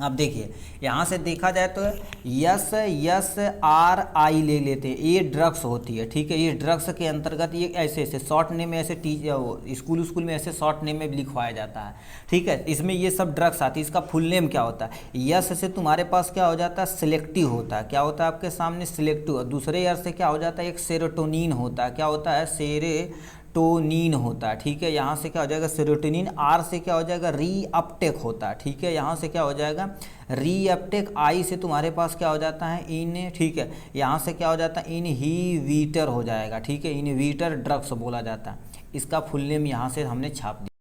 आप देखिए यहाँ से देखा जाए तो SSRI ले लेते हैं, ये ड्रग्स होती है, ठीक है। ये ड्रग्स के अंतर्गत ये ऐसे ऐसे शॉर्ट नेम में ऐसे स्कूल में ऐसे शॉर्ट नेम में भी लिखवाया जाता है, ठीक है। इसमें ये सब ड्रग्स आती है। इसका फुल नेम क्या होता है, यस से तुम्हारे पास क्या हो जाता है, सिलेक्टिव होता है, क्या होता है आपके सामने सिलेक्टिव। दूसरे यार से क्या हो जाता है, एक सेरोटोनिन होता है, क्या होता है, सेरोटोनिन होता है, ठीक है। यहाँ से क्या हो जाएगा सेरोटोनिन, आर से क्या हो जाएगा रीअपटेक होता है, ठीक है। यहाँ से क्या हो जाएगा रीअपटेक, आई से तुम्हारे पास क्या हो जाता है इन, ठीक है। यहाँ से क्या हो जाता है इनहिबिटर हो जाएगा, ठीक है। इनहिबिटर ड्रग्स बोला जाता है। इसका फुल नेम यहाँ से हमने छाप दिया।